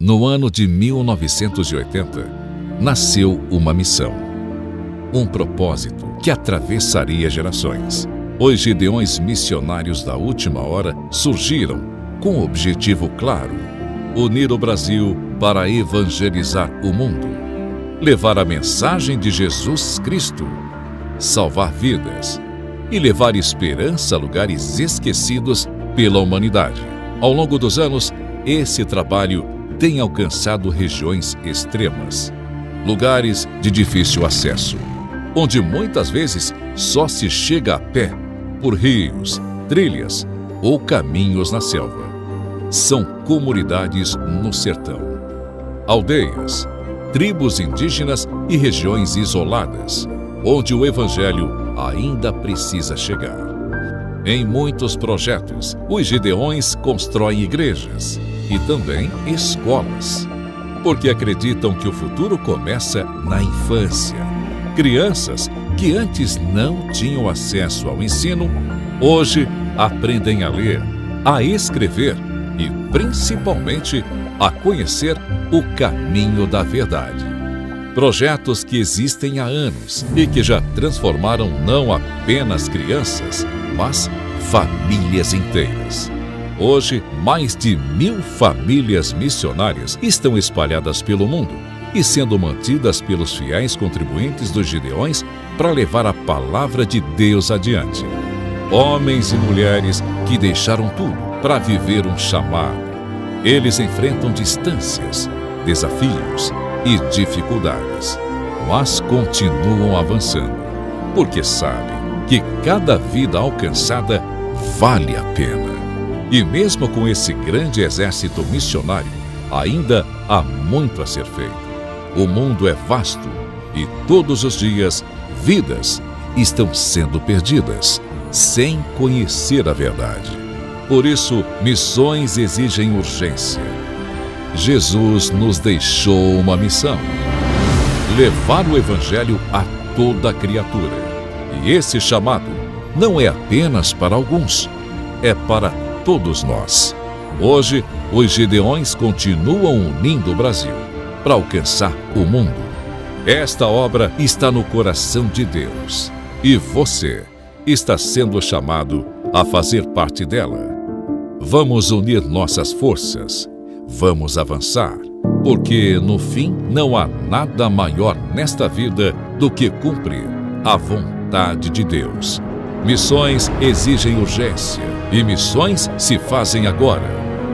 No ano de 1980, nasceu uma missão, um propósito que atravessaria gerações. Os Gideões missionários da última hora surgiram com um objetivo claro: unir o Brasil para evangelizar o mundo, levar a mensagem de Jesus Cristo, salvar vidas e levar esperança a lugares esquecidos pela humanidade. Ao longo dos anos, esse trabalho tem alcançado regiões extremas, lugares de difícil acesso, onde muitas vezes só se chega a pé por rios, trilhas ou caminhos na selva. São comunidades no sertão, aldeias, tribos indígenas e regiões isoladas, onde o Evangelho ainda precisa chegar. Em muitos projetos, os Gideões constroem igrejas e também escolas, porque acreditam que o futuro começa na infância. Crianças que antes não tinham acesso ao ensino, hoje aprendem a ler, a escrever e, principalmente, a conhecer o caminho da verdade. Projetos que existem há anos e que já transformaram não apenas crianças, mas famílias inteiras. Hoje, mais de 1000 famílias missionárias estão espalhadas pelo mundo e sendo mantidas pelos fiéis contribuintes dos Gideões para levar a palavra de Deus adiante. Homens e mulheres que deixaram tudo para viver um chamado. Eles enfrentam distâncias, desafios e dificuldades, mas continuam avançando, porque sabem que cada vida alcançada vale a pena. E mesmo com esse grande exército missionário, ainda há muito a ser feito. O mundo é vasto e todos os dias vidas estão sendo perdidas sem conhecer a verdade. Por isso, missões exigem urgência. Jesus nos deixou uma missão: levar o Evangelho a toda criatura. E esse chamado não é apenas para alguns, é para todos nós. Hoje, os Gideões continuam unindo o Brasil para alcançar o mundo. Esta obra está no coração de Deus e você está sendo chamado a fazer parte dela. Vamos unir nossas forças, vamos avançar, porque no fim não há nada maior nesta vida do que cumprir a vontade de Deus. Missões exigem urgência e missões se fazem agora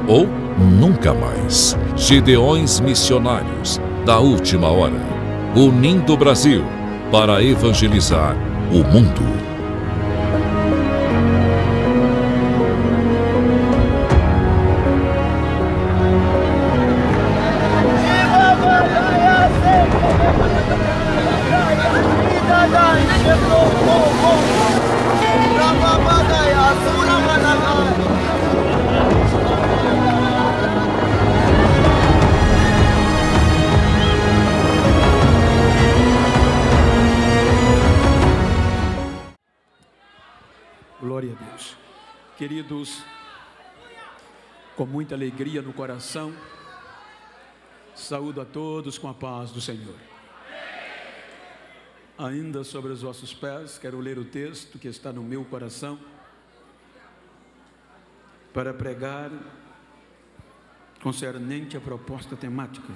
ou nunca mais. Gideões missionários da última hora, unindo o Brasil para evangelizar o mundo. Glória a Deus. Queridos, com muita alegria no coração, saúdo a todos com a paz do Senhor. Ainda sobre os vossos pés, quero ler o texto que está no meu coração para pregar concernente à proposta temática.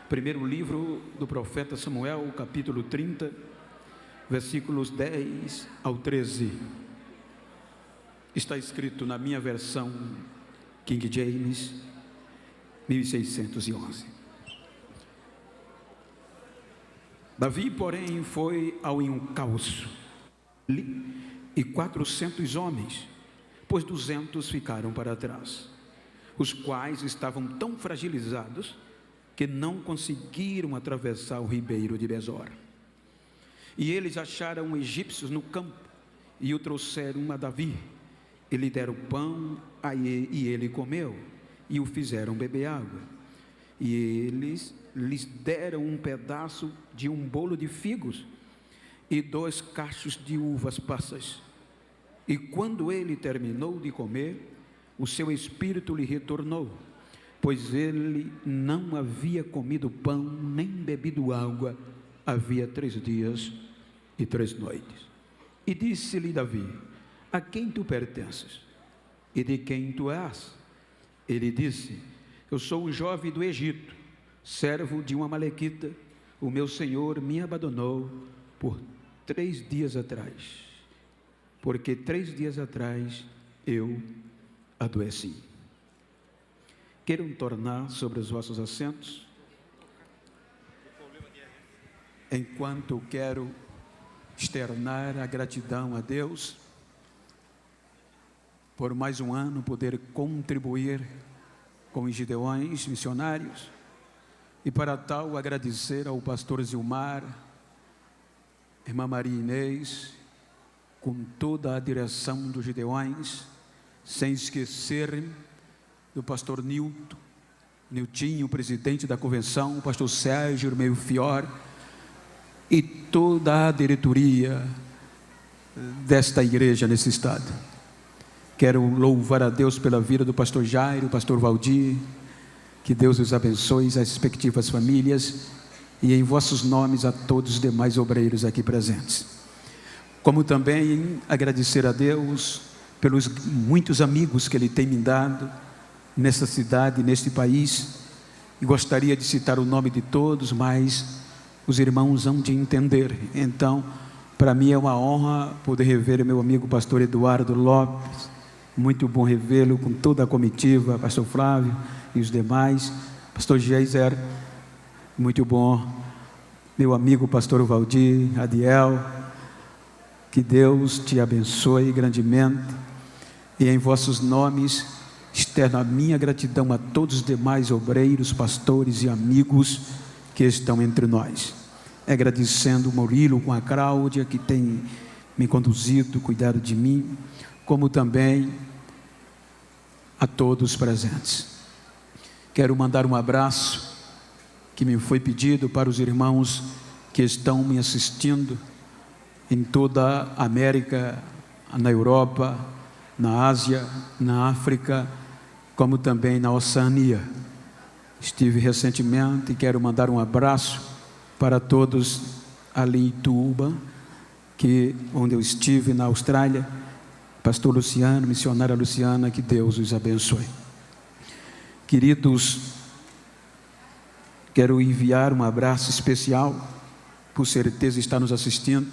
Primeiro livro do profeta Samuel, capítulo 30, versículos 10 ao 13. Está escrito na minha versão King James, 1611. Davi, porém, foi ao encalço e 400 homens, pois 200 ficaram para trás, os quais estavam tão fragilizados que não conseguiram atravessar o ribeiro de Besor. E eles acharam egípcios no campo e o trouxeram a Davi, e lhe deram pão e ele comeu, e o fizeram beber água. E eles lhes deram um pedaço de um bolo de figos e 2 cachos de uvas passas. E quando ele terminou de comer, o seu espírito lhe retornou, pois ele não havia comido pão nem bebido água havia 3 dias e 3 noites. E disse-lhe Davi: a quem tu pertences? E de quem tu és? Ele disse: eu sou um jovem do Egito, servo de uma amalequita. O meu senhor me abandonou por 3 dias atrás, porque 3 dias atrás eu adoeci. Queiram tornar sobre os vossos assentos, enquanto quero externar a gratidão a Deus por mais um ano poder contribuir com os Gideões missionários, e para tal agradecer ao pastor Zilmar, irmã Maria Inês, com toda a direção dos Gideões, sem esquecer do pastor Niltinho, presidente da convenção, o pastor Sérgio Meio Fior e toda a diretoria desta igreja nesse estado. Quero louvar a Deus pela vida do pastor Jairo, pastor Valdir, que Deus os abençoe, as respectivas famílias, e em vossos nomes a todos os demais obreiros aqui presentes. Como também agradecer a Deus pelos muitos amigos que Ele tem me dado nessa cidade, neste país, e gostaria de citar o nome de todos, mas os irmãos hão de entender. Então, para mim é uma honra poder rever meu amigo pastor Eduardo Lopes, muito bom revê-lo com toda a comitiva, pastor Flávio e os demais, pastor Geiser, muito bom, meu amigo pastor Valdir, Adiel, que Deus te abençoe grandemente, e em vossos nomes externo a minha gratidão a todos os demais obreiros, pastores e amigos que estão entre nós, agradecendo o Murilo com a Cláudia, que tem me conduzido, cuidado de mim, como também a todos presentes. Quero mandar um abraço que me foi pedido para os irmãos que estão me assistindo em toda a América, na Europa, na Ásia, na África, como também na Oceania. Estive recentemente e quero mandar um abraço para todos ali em Ituba, onde eu estive na Austrália, pastor Luciano, missionária Luciana, que Deus os abençoe. Queridos, quero enviar um abraço especial, por certeza está nos assistindo,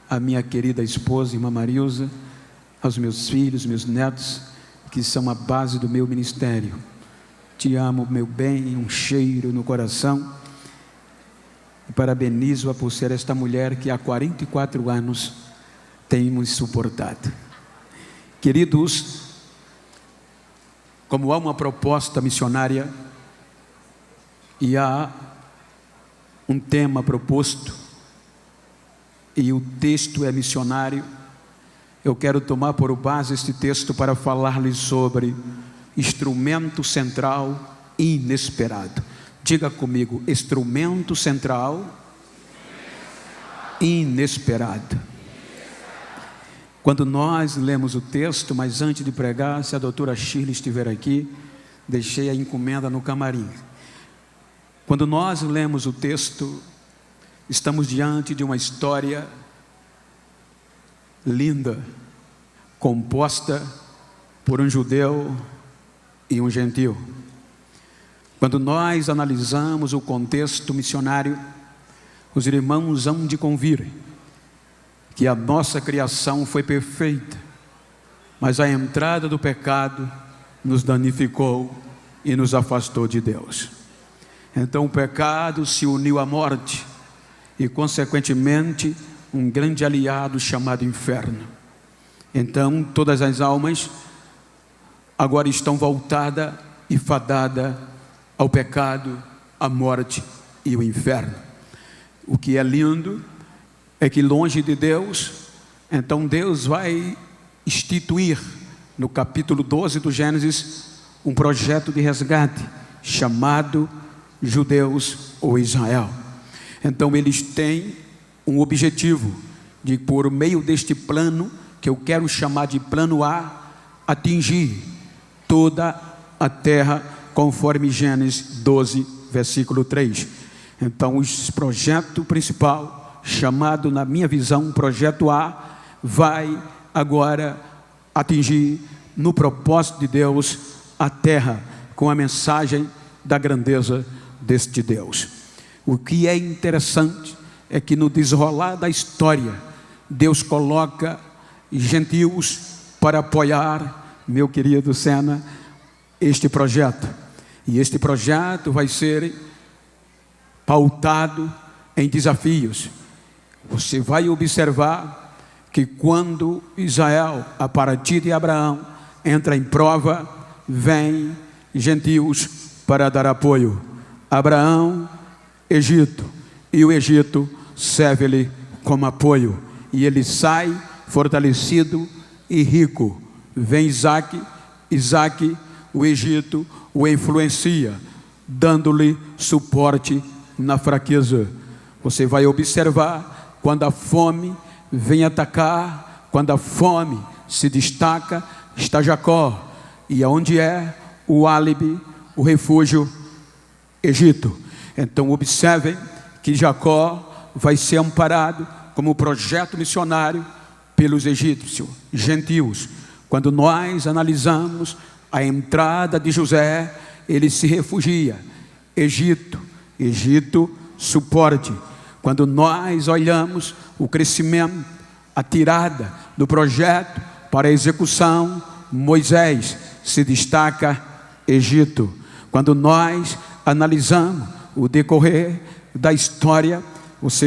a minha querida esposa, irmã Marilza, aos meus filhos, meus netos, que são a base do meu ministério. Te amo, meu bem, um cheiro no coração, e parabenizo-a por ser esta mulher que há 44 anos tem me suportado. Queridos, como há uma proposta missionária e há um tema proposto e o texto é missionário, eu quero tomar por base este texto para falar-lhes sobre instrumento central inesperado. Diga comigo: instrumento central inesperado. Quando nós lemos o texto, mas antes de pregar, se a doutora Shirley estiver aqui, deixei a encomenda no camarim. Quando nós lemos o texto, estamos diante de uma história linda, composta por um judeu e um gentio. Quando nós analisamos o contexto missionário, os irmãos hão de convir que a nossa criação foi perfeita, mas a entrada do pecado nos danificou e nos afastou de Deus. Então o pecado se uniu à morte e consequentemente um grande aliado chamado inferno. Então todas as almas agora estão voltadas e fadadas ao pecado, à morte e ao inferno. O que é lindo é que longe de Deus, então Deus vai instituir no capítulo 12 do Gênesis um projeto de resgate chamado judeus ou Israel. Então eles têm um objetivo de, por meio deste plano, que eu quero chamar de plano A, atingir toda a terra conforme Gênesis 12, versículo 3. Então, o projeto principal, chamado na minha visão, projeto A, vai agora atingir no propósito de Deus a terra, com a mensagem da grandeza deste Deus. O que é interessante é que no desenrolar da história, Deus coloca gentios para apoiar, meu querido Sena, este projeto. E este projeto vai ser pautado em desafios. Você vai observar que quando Israel, a partir de Abraão, entra em prova, vem gentios para dar apoio. Abraão, Egito, e o Egito serve-lhe como apoio, e ele sai fortalecido e rico. Vem Isaac, o Egito o influencia, dando-lhe suporte na fraqueza. Você vai observar, quando a fome vem atacar, quando a fome se destaca, está Jacó, e aonde é o álibi, o refúgio? Egito. Então observem que Jacó vai ser amparado como projeto missionário pelos egípcios, gentios. Quando nós analisamos a entrada de José, ele se refugia. Egito, suporte. Quando nós olhamos o crescimento, a tirada do projeto para a execução, Moisés se destaca Egito. Quando nós analisamos o decorrer da história,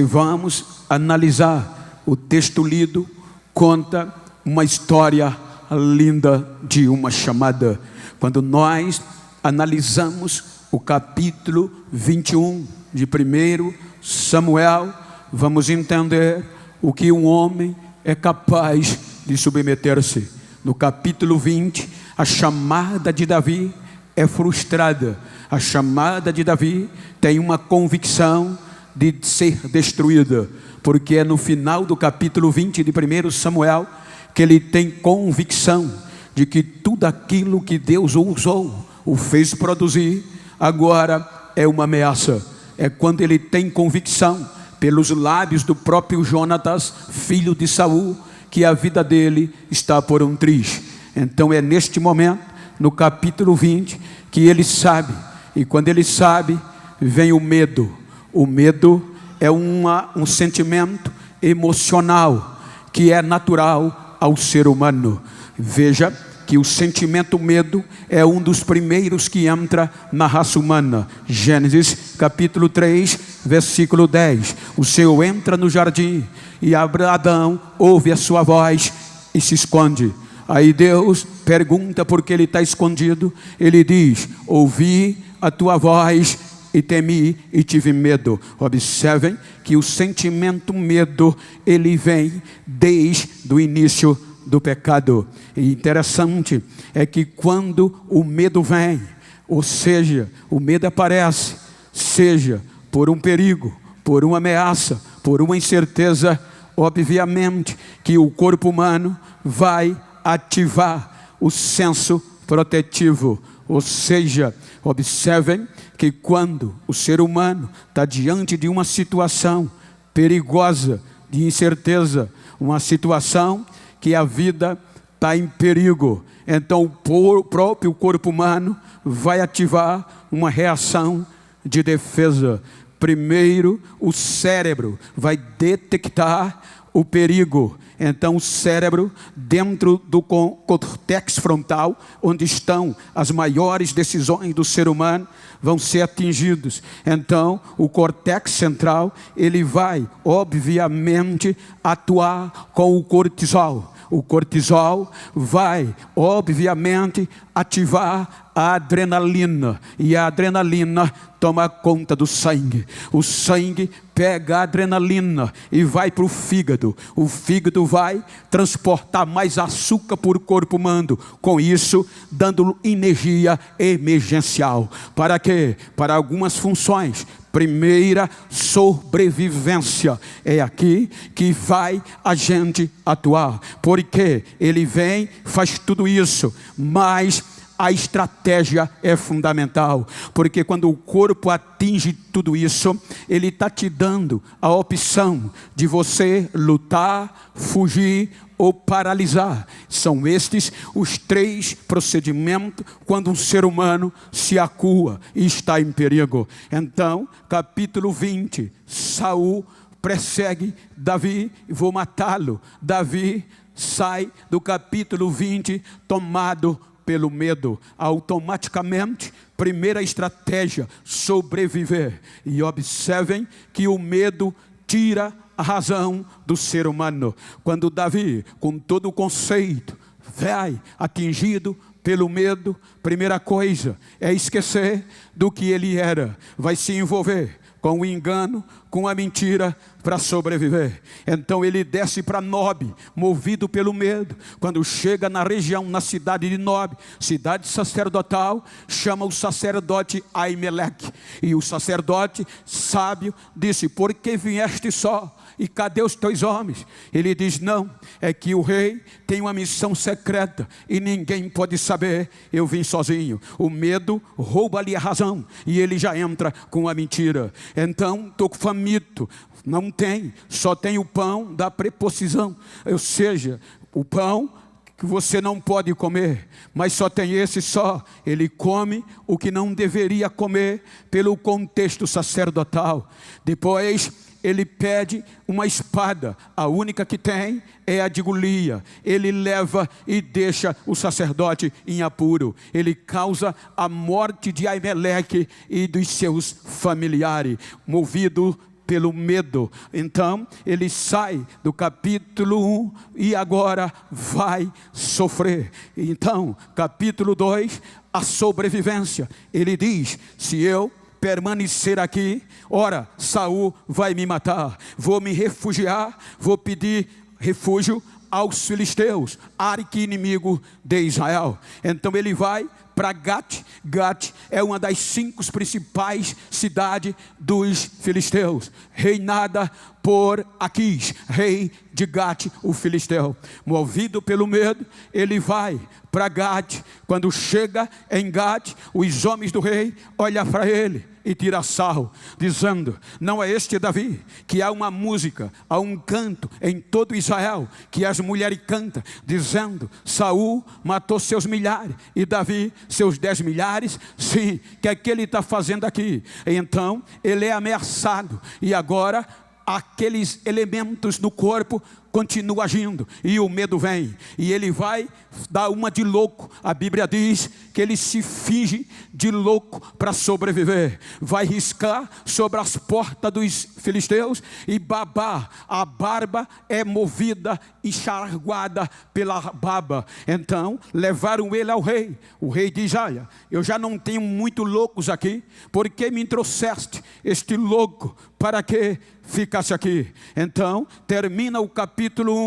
vamos analisar o texto lido, conta uma história linda de uma chamada. Quando nós analisamos o capítulo 21 de 1 Samuel, vamos entender o que um homem é capaz de submeter-se. No capítulo 20, a chamada de Davi é frustrada. A chamada de Davi tem uma convicção de ser destruída, porque é no final do capítulo 20 de 1 Samuel que ele tem convicção de que tudo aquilo que Deus usou, o fez produzir, agora é uma ameaça. É quando ele tem convicção, pelos lábios do próprio Jonatas, filho de Saul, que a vida dele está por um triz. Então é neste momento, no capítulo 20, que ele sabe, e quando ele sabe, vem o medo. O medo é um sentimento emocional que é natural ao ser humano. Veja que o sentimento medo é um dos primeiros que entra na raça humana. Gênesis capítulo 3, versículo 10. O Senhor entra no jardim e Adão ouve a sua voz e se esconde. Aí Deus pergunta por que ele está escondido. Ele diz: ouvi a tua voz e temi e tive medo. Observem que o sentimento medo, ele vem desde o início do pecado. E interessante é que quando o medo vem, ou seja, o medo aparece, seja por um perigo, por uma ameaça, por uma incerteza, obviamente que o corpo humano vai ativar o senso protetivo. Ou seja, observem que quando o ser humano está diante de uma situação perigosa, de incerteza, uma situação que a vida está em perigo, então o próprio corpo humano vai ativar uma reação de defesa. Primeiro, o cérebro vai detectar o perigo. Então o cérebro, dentro do córtex frontal, onde estão as maiores decisões do ser humano, vão ser atingidos. Então o córtex central, ele vai obviamente atuar com o cortisol. O cortisol vai obviamente ativar a adrenalina, e a adrenalina toma conta do sangue. O sangue pega a adrenalina e vai para o fígado. O fígado vai transportar mais açúcar para o corpo humano, com isso dando energia emergencial. Para quê? Para algumas funções. Primeira, sobrevivência. É aqui que vai a gente atuar, porque ele vem, faz tudo isso, mas a estratégia é fundamental, porque quando o corpo atinge tudo isso, ele está te dando a opção de você lutar, fugir ou paralisar. São estes os 3 procedimentos quando um ser humano se acua e está em perigo. Então, capítulo 20, Saul persegue Davi, vou matá-lo. Davi sai do capítulo 20 tomado pelo medo. Automaticamente, primeira estratégia, sobreviver. E observem que o medo tira a razão do ser humano. Quando Davi, com todo o conceito, vai atingido pelo medo, primeira coisa é esquecer do que ele era. Vai se envolver com o engano, com a mentira para sobreviver. Então ele desce para Nob, movido pelo medo. Quando chega na região, na cidade de Nob, cidade sacerdotal, chama o sacerdote Aimeleque. E o sacerdote sábio disse: por que vieste só? E cadê os teus homens? Ele diz: não, é que o rei tem uma missão secreta e ninguém pode saber, eu vim sozinho. O medo rouba-lhe a razão e ele já entra com a mentira. Então, estou faminto. Não tem, só tem o pão da preposição, ou seja, o pão que você não pode comer, mas só tem esse só. Ele come o que não deveria comer pelo contexto sacerdotal. Depois ele pede uma espada, a única que tem é a de Golias. Ele leva e deixa o sacerdote em apuro. Ele causa a morte de Aimeleque e dos seus familiares, movido pelo medo. Então ele sai do capítulo 1 e agora vai sofrer. Então, capítulo 2, a sobrevivência. Ele diz: se eu permanecer aqui, ora, Saul vai me matar. Vou me refugiar, vou pedir refúgio aos filisteus, arqui-inimigo de Israel. Então ele vai para Gat. Gat é uma das 5 principais cidades dos filisteus, reinada por Aquis, rei de Gat, o filisteu. Movido pelo medo, ele vai para Gat. Quando chega em Gat, os homens do rei olham para ele e tira sarro, dizendo: não é este Davi, que há uma música, há um canto em todo Israel, que as mulheres cantam, dizendo: Saul matou seus milhares e Davi seus 10 milhares. Sim, que é que ele está fazendo aqui? Então ele é ameaçado e agora aqueles elementos no corpo continuam agindo e o medo vem e ele vai dar uma de louco. A Bíblia diz que ele se finge de louco para sobreviver. Vai riscar sobre as portas dos filisteus e babar. A barba é movida, encharguada pela baba. Então levaram ele ao rei. O rei diz: olha, eu já não tenho muito loucos aqui, por que me trouxeste este louco para que ficasse aqui? Então termina o capítulo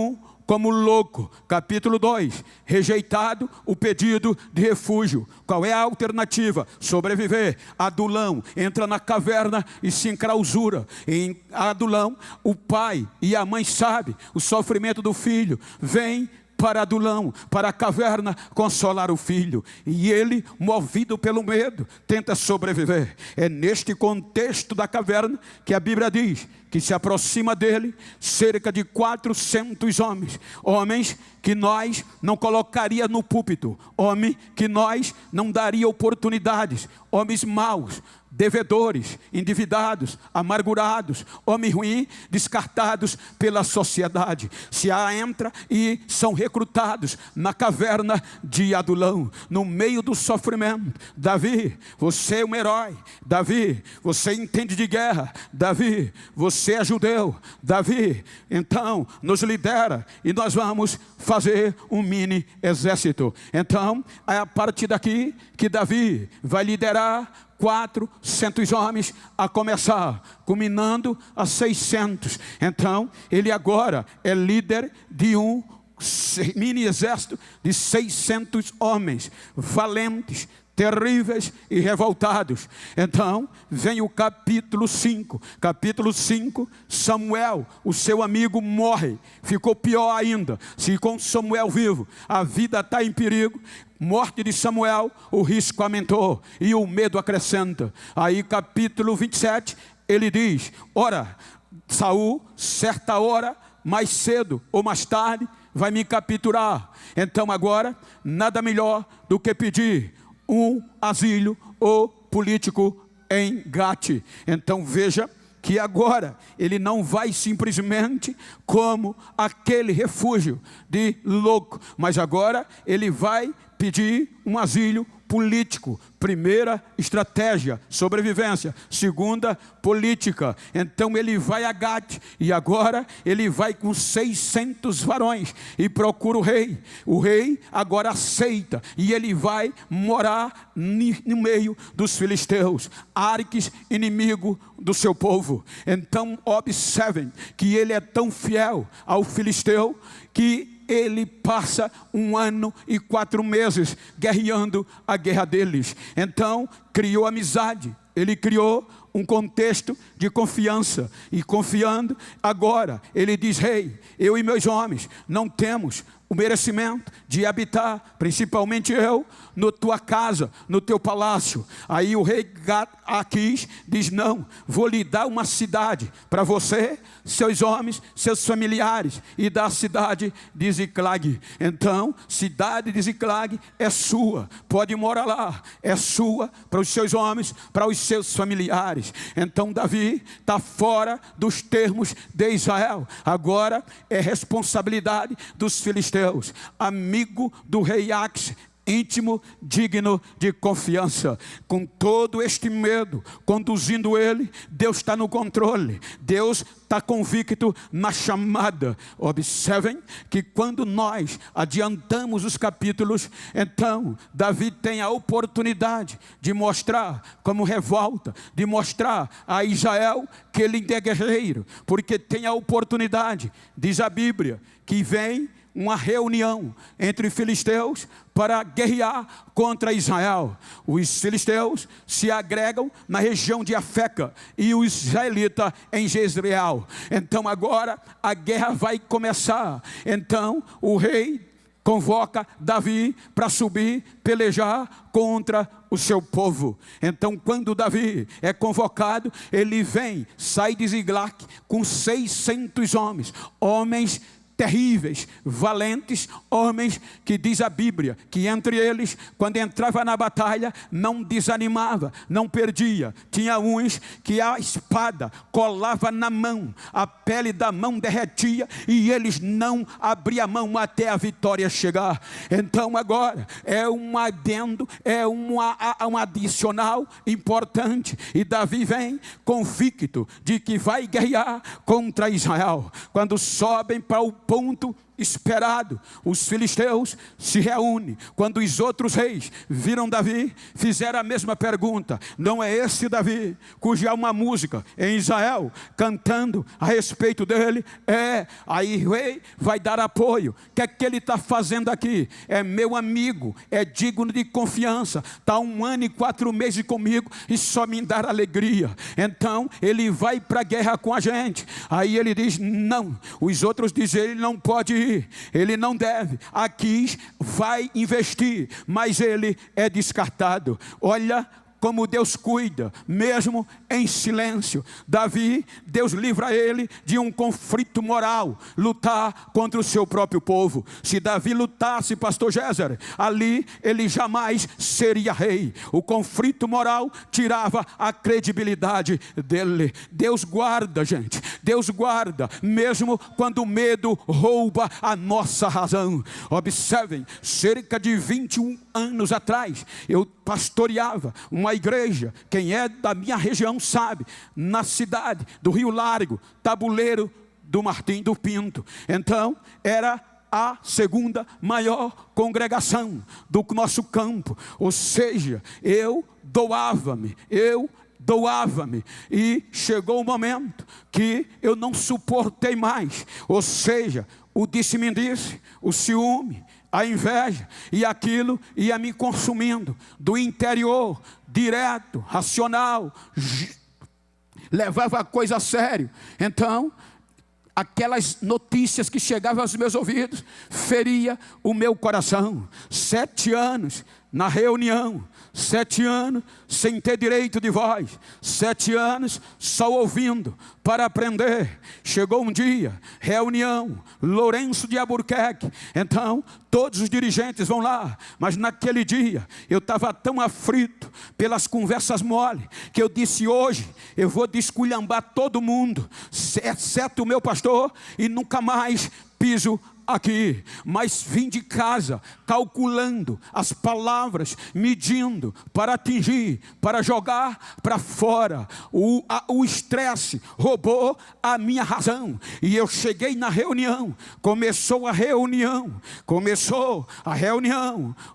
1 como louco. Capítulo 2, rejeitado o pedido de refúgio. Qual é a alternativa? Sobreviver. Adulão entra na caverna e se enclausura. Em Adulão, o pai e a mãe sabem o sofrimento do filho. Vem para Adulão, para a caverna, consolar o filho. E ele, movido pelo medo, tenta sobreviver. É neste contexto da caverna que a Bíblia diz que se aproxima dele cerca de 400 homens. Homens que nós não colocaria no púlpito. Homens que nós não daria oportunidades. Homens maus, devedores, endividados, amargurados, homens ruins, descartados pela sociedade. Se entra e são recrutados na caverna de Adulão, no meio do sofrimento. Davi, você é um herói. Davi, você entende de guerra. Davi, você é judeu. Davi, então nos lidera e nós vamos fazer um mini exército. Então é a partir daqui que Davi vai liderar 400 homens a começar, culminando a 600. Então ele agora é líder de um mini exército de 600 homens valentes, terríveis e revoltados. Então, vem o capítulo 5. Capítulo 5, Samuel, o seu amigo, morre. Ficou pior ainda. Se com Samuel vivo, a vida está em perigo, morte de Samuel, o risco aumentou e o medo acrescenta. Aí, capítulo 27, ele diz: ora, Saul, certa hora, mais cedo ou mais tarde, vai me capturar. Então agora, nada melhor do que pedir um asilo ou político em Gate. Então veja que agora ele não vai simplesmente como aquele refúgio de louco, mas agora ele vai pedir um asilo político. Primeira estratégia, sobrevivência. Segunda, política. Então ele vai a Gate e agora ele vai com 600 varões e procura o rei. O rei agora aceita e ele vai morar no meio dos filisteus, Arques, inimigo do seu povo. Então observem que ele é tão fiel ao filisteu que ele passa 1 ano e 4 meses guerreando a guerra deles. Então criou amizade, ele criou um contexto de confiança. E confiando, agora ele diz: rei, eu e meus homens não temos o merecimento de habitar, principalmente eu, na tua casa, no teu palácio. Aí o rei Aquis diz: não, vou lhe dar uma cidade para você, seus homens, seus familiares, e da cidade de Ziclag. Então, cidade de Ziclag é sua, pode morar lá, é sua para os seus homens, para os seus familiares. Então Davi está fora dos termos de Israel, agora é responsabilidade dos filisteus. Amigo do rei Aquis, íntimo, digno de confiança. Com todo este medo conduzindo ele, Deus está no controle, Deus está convicto na chamada. Observem que quando nós adiantamos os capítulos, então Davi tem a oportunidade de mostrar como revolta, de mostrar a Israel que ele é guerreiro, porque tem a oportunidade, diz a Bíblia, que vem uma reunião entre filisteus para guerrear contra Israel. Os filisteus se agregam na região de Afeca e os israelitas em Jezreel. Então agora a guerra vai começar. Então o rei convoca Davi para subir, pelejar contra o seu povo. Então quando Davi é convocado, ele vem, sai de Ziclag com 600 homens terríveis, valentes, homens que diz a Bíblia, que entre eles, quando entrava na batalha, não desanimava, não perdia. Tinha uns que a espada colava na mão, a pele da mão derretia e eles não abriam a mão até a vitória chegar. Então agora é um adendo, é um adicional importante, e Davi vem convicto de que vai guerrear contra Israel. Quando sobem para o ponto esperado, os filisteus se reúnem. Quando os outros reis viram Davi, fizeram a mesma pergunta: não é esse Davi cuja há uma música em Israel cantando a respeito dele? É. Aí o rei vai dar apoio. O que é que ele está fazendo aqui? É meu amigo, é digno de confiança, está 1 ano e 4 meses comigo e só me dá alegria. Então ele vai para a guerra com a gente. Aí ele diz: não. Os outros dizem: ele não pode ir, ele não deve. Aquis vai investir, mas ele é descartado. Olha como Deus cuida, mesmo em silêncio. Davi, Deus livra ele de um conflito moral, lutar contra o seu próprio povo. Se Davi lutasse, pastor Géser, ali ele jamais seria rei. O conflito moral tirava a credibilidade dele. Deus guarda, gente, Deus guarda, mesmo quando o medo rouba a nossa razão. Observem, cerca de 21 anos atrás, eu pastoreava uma igreja, quem é da minha região sabe, na cidade do Rio Largo, Tabuleiro do Martim do Pinto. Então era a 2ª maior congregação do nosso campo. Ou seja, eu doava-me, e chegou o momento que eu não suportei mais. Ou seja, o disse-me-disse, o ciúme, a inveja, e aquilo ia me consumindo do interior, direto, racional, levava a coisa a sério. Então, aquelas notícias que chegavam aos meus ouvidos feria o meu coração. 7 anos na reunião, 7 anos sem ter direito de voz, 7 anos só ouvindo para aprender. Chegou um dia, reunião, Lourenço de Albuquerque. Então todos os dirigentes vão lá, mas naquele dia eu estava tão aflito pelas conversas mole, que eu disse: hoje eu vou desculhambar todo mundo, exceto o meu pastor, e nunca mais piso aqui. Mas vim de casa calculando as palavras, medindo para atingir, para jogar para fora. O estresse roubou a minha razão, e eu cheguei na reunião. Começou a reunião,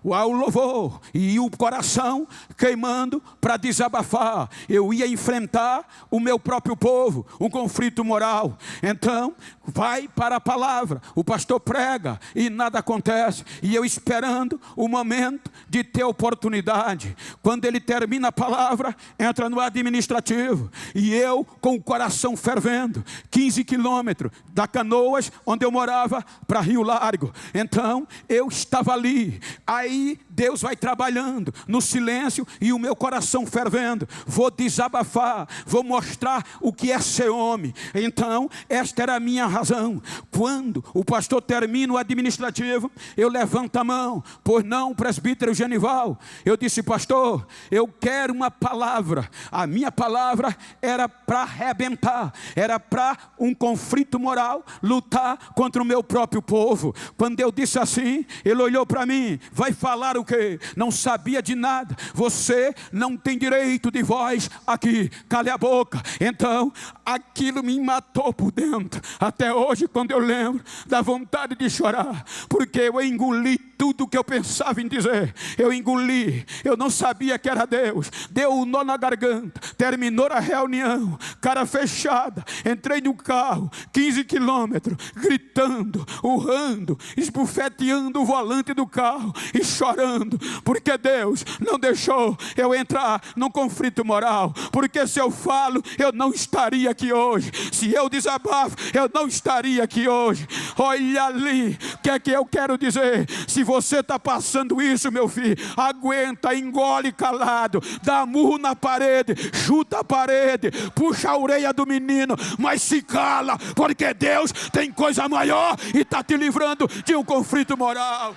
o louvor e o coração queimando para desabafar. Eu ia enfrentar o meu próprio povo, um conflito moral. Então vai para a palavra, o pastor prega e nada acontece, e eu esperando o momento de ter oportunidade. Quando ele termina a palavra, entra no administrativo, e eu com o coração fervendo, 15 quilômetros da Canoas, onde eu morava, para Rio Largo. Então eu estava ali, aí Deus vai trabalhando no silêncio e o meu coração fervendo. Vou desabafar, vou mostrar o que é ser homem. Então esta era a minha razão. Quando o pastor termina o administrativo, eu levanto a mão, pois não, presbítero Genival. Eu disse: pastor, eu quero uma palavra. A minha palavra era para arrebentar, era para um conflito moral, lutar contra o meu próprio povo. Quando eu disse assim, ele olhou para mim: vai falar o quê? Não sabia de nada. Você não tem direito de voz aqui, cale a boca. Então aquilo me matou por dentro. Até hoje, quando eu lembro, dá vontade de chorar, porque eu engoli tudo que eu pensava em dizer. Eu engoli, eu não sabia que era Deus. Deu um nó na garganta, terminou a reunião, cara fechada. Entrei no carro, 15 quilômetros, gritando, urrando, esbufeteando o volante do carro e chorando, porque Deus não deixou eu entrar num conflito moral. Porque se eu falo, eu não estaria aqui hoje. Se eu desabafo, eu não estaria aqui hoje. Olha ali, o que é que eu quero dizer? Se você está passando isso, meu filho, aguenta, engole calado, dá murro na parede, chuta a parede, puxa a orelha do menino, mas se cala, porque Deus tem coisa maior e está te livrando de um conflito moral.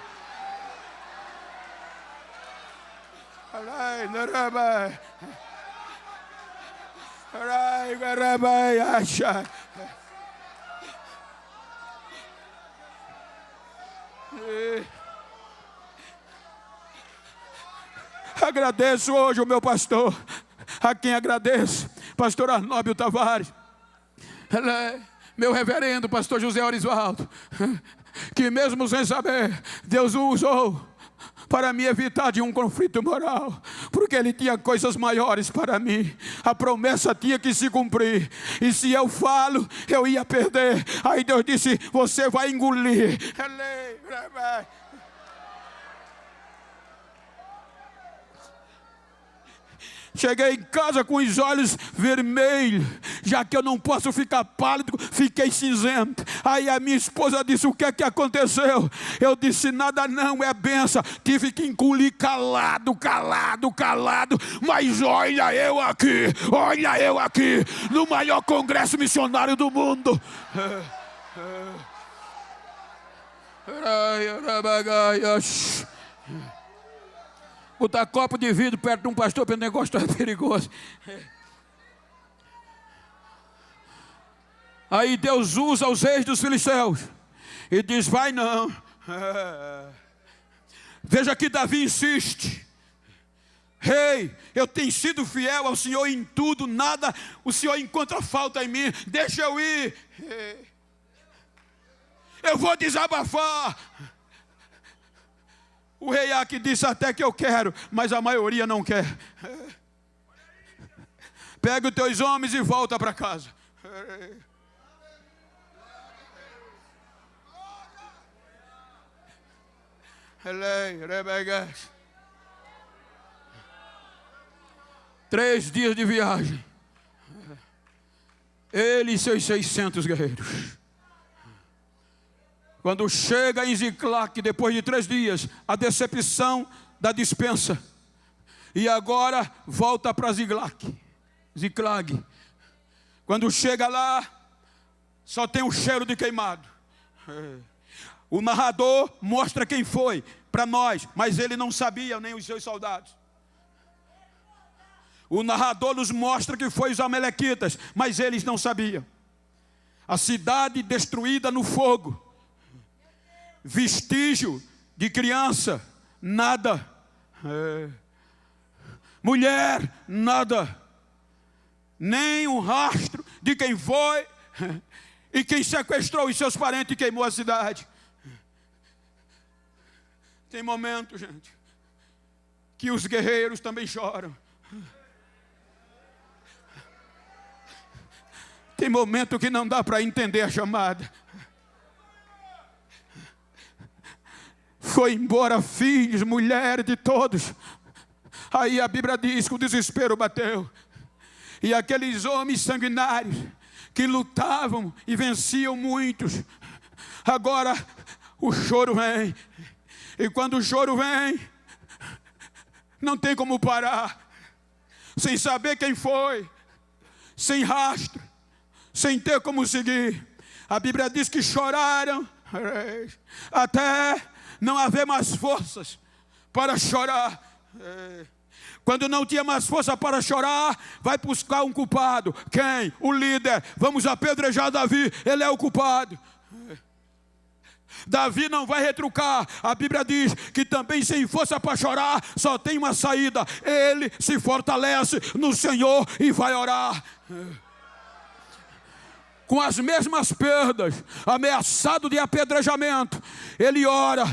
Agradeço hoje o meu pastor, a quem agradeço, pastor Arnóbio Tavares, meu reverendo pastor José Orisvaldo, que mesmo sem saber, Deus o usou para me evitar de um conflito moral, porque Ele tinha coisas maiores para mim. A promessa tinha que se cumprir, e se eu falo, eu ia perder. Aí Deus disse: você vai engolir. Cheguei em casa com os olhos vermelhos, já que eu não posso ficar pálido, fiquei cinzento. Aí a minha esposa disse: o que é que aconteceu? Eu disse: nada não, é benção. Tive que engolir calado, mas olha eu aqui, no maior congresso missionário do mundo. Botar copo de vidro perto de um pastor pentecostal é perigoso. Aí Deus usa os reis dos filisteus e diz: vai não. Veja que Davi insiste: rei, eu tenho sido fiel ao Senhor em tudo, nada o Senhor encontra falta em mim, deixa eu ir. Eu vou desabafar. O rei Aqui disse: até que eu quero, mas a maioria não quer. Pega os teus homens e volta para casa. Três dias de viagem. Ele e seus 600 guerreiros. Quando chega em Ziclague, depois de 3 dias, a decepção da dispensa. E agora volta para Ziclague. Quando chega lá, só tem um cheiro de queimado. O narrador mostra quem foi para nós, mas ele não sabia, nem os seus soldados. O narrador nos mostra que foi os amalequitas, mas eles não sabiam. A cidade destruída no fogo. Vestígio de criança, nada. Mulher, nada. Nem um rastro de quem foi e quem sequestrou os seus parentes e queimou a cidade. Tem momento, gente, que os guerreiros também choram. Tem momento que não dá para entender a chamada. Foi embora filhos, mulheres, de todos. Aí a Bíblia diz que o desespero bateu. E aqueles homens sanguinários que lutavam e venciam muitos, agora o choro vem. E quando o choro vem, não tem como parar. Sem saber quem foi, sem rastro, sem ter como seguir. A Bíblia diz que choraram até não haver mais forças para chorar. Quando não tinha mais força para chorar, vai buscar um culpado. Quem? O líder. Vamos apedrejar Davi, ele é o culpado. Davi não vai retrucar. A Bíblia diz que também sem força para chorar, só tem uma saída. Ele se fortalece no Senhor e vai orar. Com as mesmas perdas, ameaçado de apedrejamento, ele ora.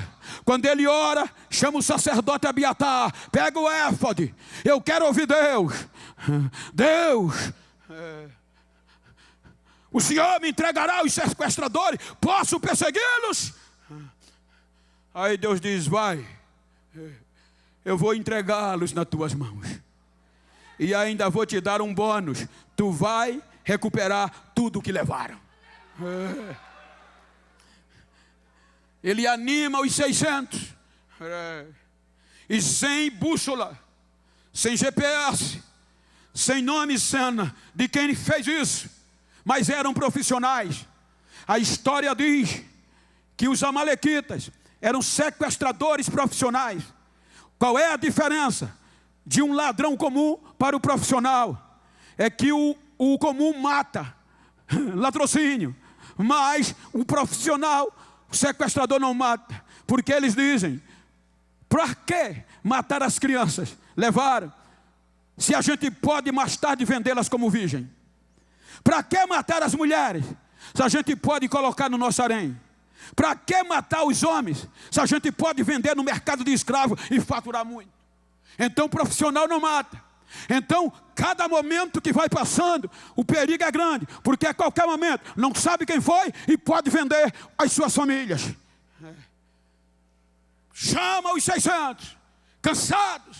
Quando ele ora, chama o sacerdote Abiatar, pega o éfode, eu quero ouvir Deus. Deus, o Senhor me entregará os sequestradores, posso persegui-los? Aí Deus diz, vai, eu vou entregá-los nas tuas mãos. E ainda vou te dar um bônus, tu vai recuperar tudo o que levaram. Ele anima os 600. E sem bússola, sem GPS, sem nome e cena de quem fez isso, mas eram profissionais. A história diz que os amalequitas eram sequestradores profissionais. Qual é a diferença de um ladrão comum para o profissional? É que o comum mata, latrocínio, mas o profissional, o sequestrador não mata, porque eles dizem, para que matar as crianças? Levaram, se a gente pode mais tarde vendê-las como virgem. Para que matar as mulheres, se a gente pode colocar no nosso harém? Para que matar os homens, se a gente pode vender no mercado de escravo e faturar muito? Então o profissional não mata. Então, cada momento que vai passando, o perigo é grande, porque a qualquer momento, não sabe quem foi e pode vender as suas famílias. Chama os 600, cansados,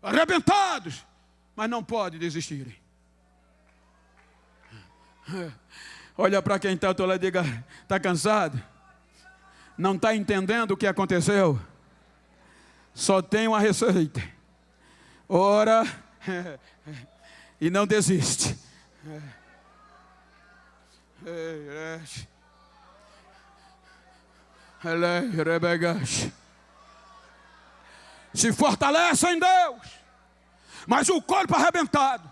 arrebentados, mas não pode desistirem. Olha para quem está do lado e diga, está cansado? Não está entendendo o que aconteceu? Só tem uma receita. Ora e não desiste. Se fortalece em Deus, mas o corpo arrebentado.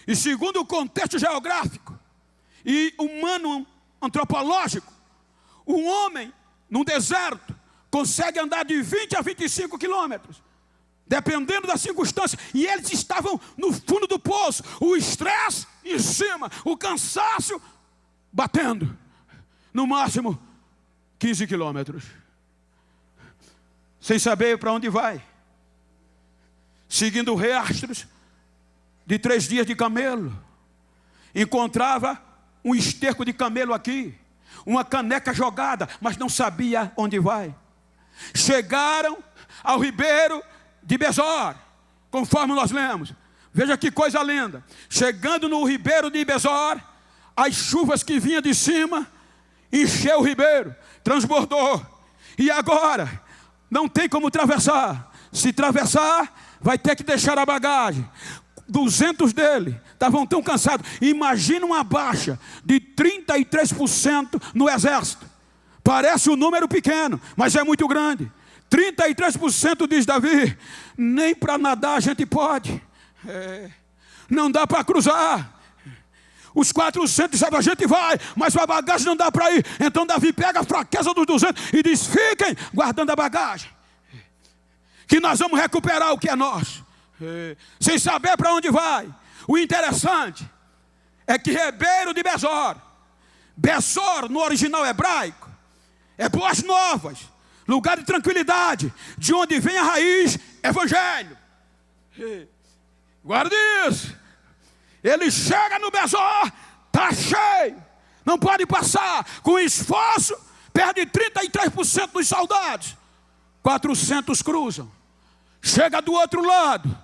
E segundo o contexto geográfico e humano antropológico, um homem num deserto consegue andar de 20 a 25 quilômetros, dependendo da circunstância. E eles estavam no fundo do poço, o estresse em cima, o cansaço batendo, no máximo 15 quilômetros, sem saber para onde vai, seguindo rastros de 3 dias de camelo. Encontrava um esterco de camelo aqui, uma caneca jogada, mas não sabia onde vai. chegaram ao ribeiro de Besor, conforme nós lemos. Veja que coisa linda. Chegando no ribeiro de Besor, as chuvas que vinham de cima encheu o ribeiro, transbordou. E agora não tem como atravessar. Se atravessar, vai ter que deixar a bagagem. 200 dele estavam tão cansados. Imagina uma baixa de 33% no exército. Parece um número pequeno, mas é muito grande. 33% diz Davi, nem para nadar a gente pode. Não dá para cruzar. Os 400 disseram, a gente vai, mas a bagagem não dá para ir. Então Davi pega a fraqueza dos 200 e diz, fiquem guardando a bagagem, que nós vamos recuperar o que é nosso. Sem saber para onde vai. O interessante é que ribeiro de Besor, Besor no original hebraico, é boas novas, lugar de tranquilidade, de onde vem a raiz evangelho. Guarda isso. Ele chega no Besor, está cheio, não pode passar. Com esforço, perde 33% dos soldados. 400 cruzam. Chega do outro lado,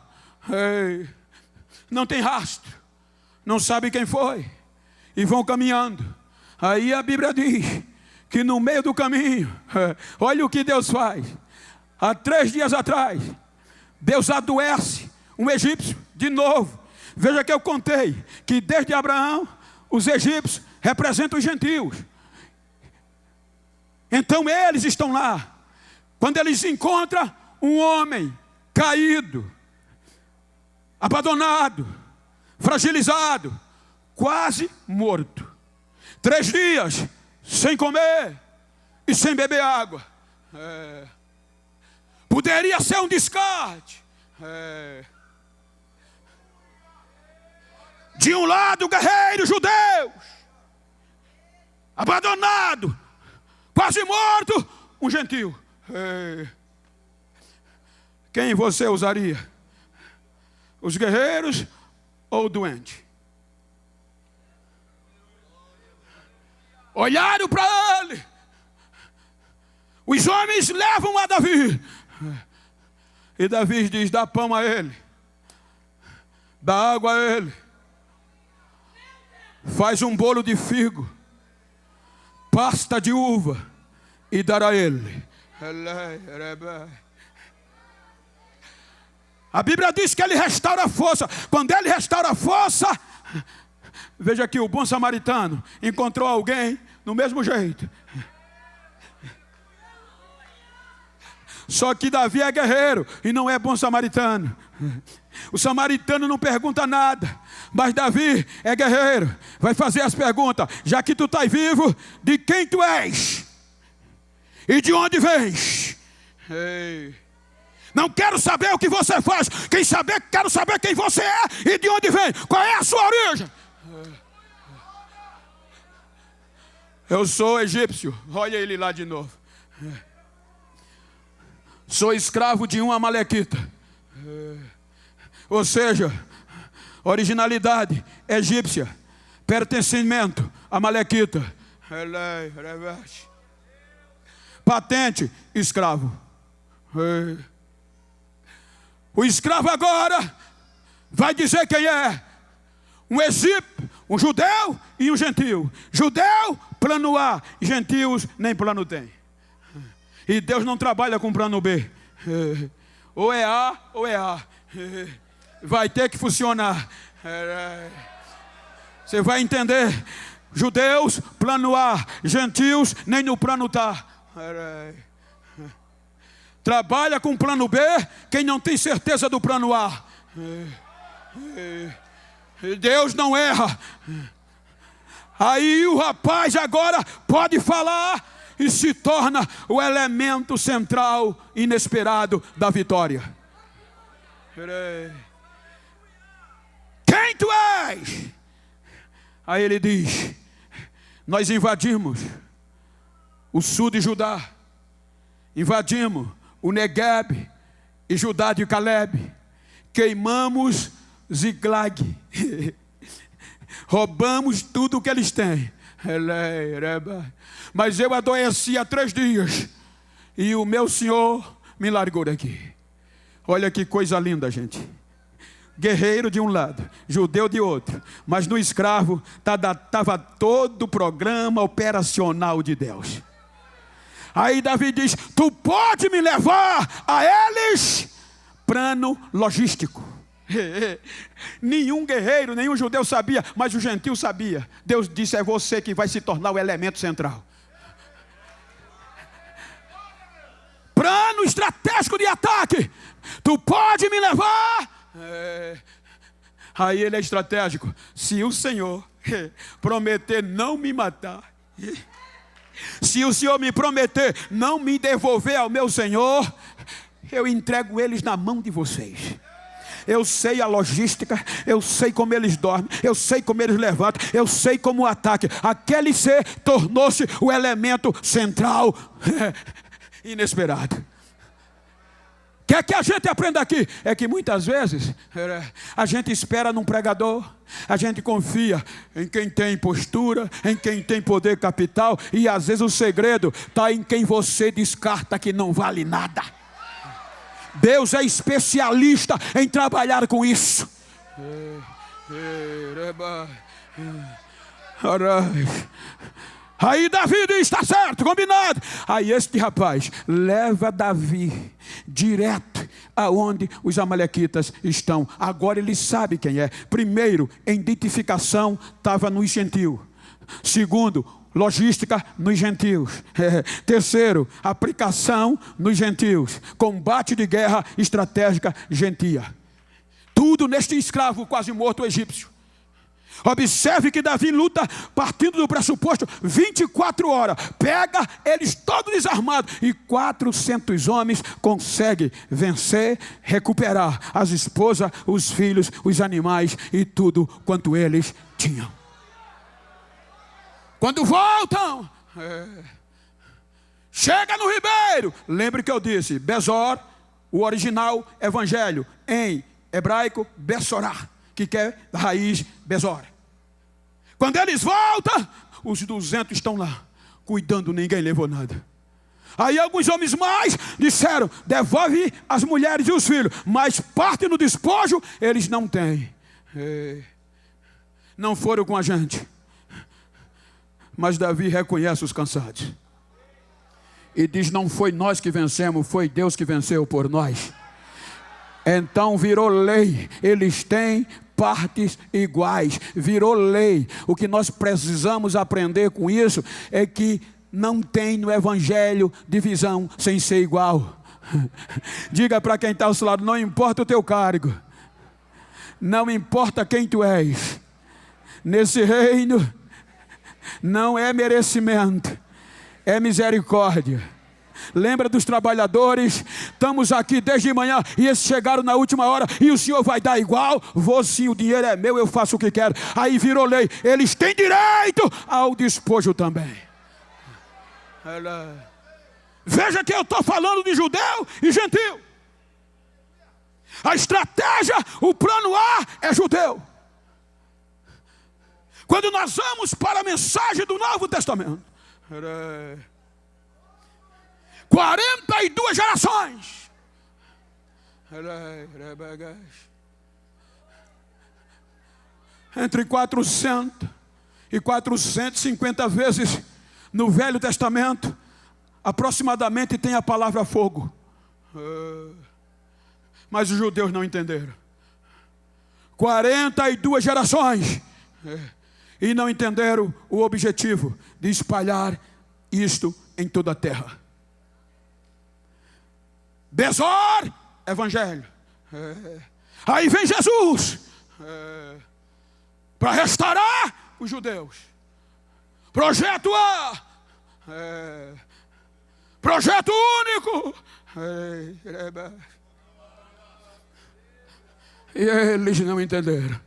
não tem rastro, não sabe quem foi, e vão caminhando. Aí a Bíblia diz que no meio do caminho, olha o que Deus faz. Há 3 dias atrás, Deus adoece um egípcio de novo. Veja que eu contei que desde Abraão, os egípcios representam os gentios. Então eles estão lá. Quando eles encontram um homem caído, abandonado, fragilizado, quase morto. 3 dias sem comer e sem beber água. Poderia ser um descarte. De um lado, guerreiros judeus, abandonado, quase morto, um gentio. Quem você usaria? Os guerreiros ou o doente? Olharam para ele. Os homens levam a Davi. E Davi diz, dá pão a ele, dá água a ele, faz um bolo de figo, pasta de uva e dará a ele. A Bíblia diz que ele restaura a força. Quando ele restaura a força, veja que o bom samaritano encontrou alguém no mesmo jeito. Só que Davi é guerreiro e não é bom samaritano. O samaritano não pergunta nada, mas Davi é guerreiro, vai fazer as perguntas. Já que tu estás vivo, de quem tu és? E de onde vens? Não quero saber o que você faz. Quero saber quem você é e de onde vem. Qual é a sua origem? Eu sou egípcio. Olha ele lá de novo. Sou escravo de um amalequita. Ou seja, originalidade egípcia, pertencimento amalequita, patente escravo. O escravo agora vai dizer quem é. Um egípcio, um judeu e um gentio. Judeu, plano A, gentios nem plano tem. E Deus não trabalha com plano B. Ou é A ou é A. Vai ter que funcionar. Você vai entender. Judeus, plano A. Gentios, nem no plano tá. Trabalha com plano B quem não tem certeza do plano A. Deus não erra. Aí o rapaz agora pode falar e se torna o elemento central inesperado da vitória. Quem tu és? Aí ele diz, nós invadimos o sul de Judá, invadimos o Negueb e Judá de Caleb, queimamos Ziklag, roubamos tudo o que eles têm. Mas eu adoeci há 3 dias E o meu Senhor me largou daqui. Olha que coisa linda, gente. Guerreiro de um lado, judeu de outro, mas no escravo estava todo o programa operacional de Deus. Aí Davi diz: tu pode me levar a eles? Plano logístico. Nenhum guerreiro, nenhum judeu sabia, mas o gentil sabia. Deus disse: é você que vai se tornar o elemento central. Plano estratégico de ataque. Tu pode me levar? Aí ele é estratégico. Se o Senhor prometer não me matar, se o Senhor me prometer não me devolver ao meu Senhor, eu entrego eles na mão de vocês. Eu sei a logística, eu sei como eles dormem, eu sei como eles levantam, eu sei como o ataque. Aquele ser tornou-se o elemento central inesperado. O que é que a gente aprende aqui? É que muitas vezes a gente espera num pregador, a gente confia em quem tem postura, em quem tem poder capital, e às vezes o segredo está em quem você descarta que não vale nada. Deus é especialista em trabalhar com isso. Aí Davi diz: está certo, combinado. Aí este rapaz leva Davi direto aonde os amalequitas estão. Agora ele sabe quem é. Primeiro, identificação estava nos gentios. Segundo, logística nos gentios. Terceiro, aplicação nos gentios. Combate de guerra estratégica gentia. Tudo neste escravo quase morto egípcio. Observe que Davi luta partindo do pressuposto 24 horas. Pega eles todos desarmados e 400 homens consegue vencer, recuperar as esposas, os filhos, os animais e tudo quanto eles tinham. Quando voltam, chega no ribeiro. Lembre que eu disse, Besor, o original evangelho, em hebraico, Bessorá, que quer raiz Besor. Quando eles voltam, os 200 estão lá, cuidando, ninguém levou nada. Aí alguns homens mais disseram: devolve as mulheres e os filhos, mas parte no despojo eles não têm. Não foram com a gente. Mas Davi reconhece os cansados e diz: não foi nós que vencemos, foi Deus que venceu por nós. Então virou lei, eles têm partes iguais, virou lei. O que nós precisamos aprender com isso é que não tem no evangelho divisão sem ser igual. Diga para quem está ao seu lado: não importa o teu cargo, não importa quem tu és, nesse reino não é merecimento, é misericórdia. Lembra dos trabalhadores? Estamos aqui desde manhã e esses chegaram na última hora e o Senhor vai dar igual? Vou sim, o dinheiro é meu, eu faço o que quero. Aí virou lei, eles têm direito ao despojo também. Veja que eu estou falando de judeu e gentil. A estratégia, o plano A é judeu. Quando nós vamos para a mensagem do Novo Testamento, 42 gerações. Entre 400 e 450 vezes no Velho Testamento, aproximadamente tem a palavra fogo. Mas os judeus não entenderam. 42 gerações. E não entenderam o objetivo de espalhar isto em toda a terra. Besor, evangelho. Aí vem Jesus para restaurar os judeus. Projeto A, projeto único. E eles não entenderam.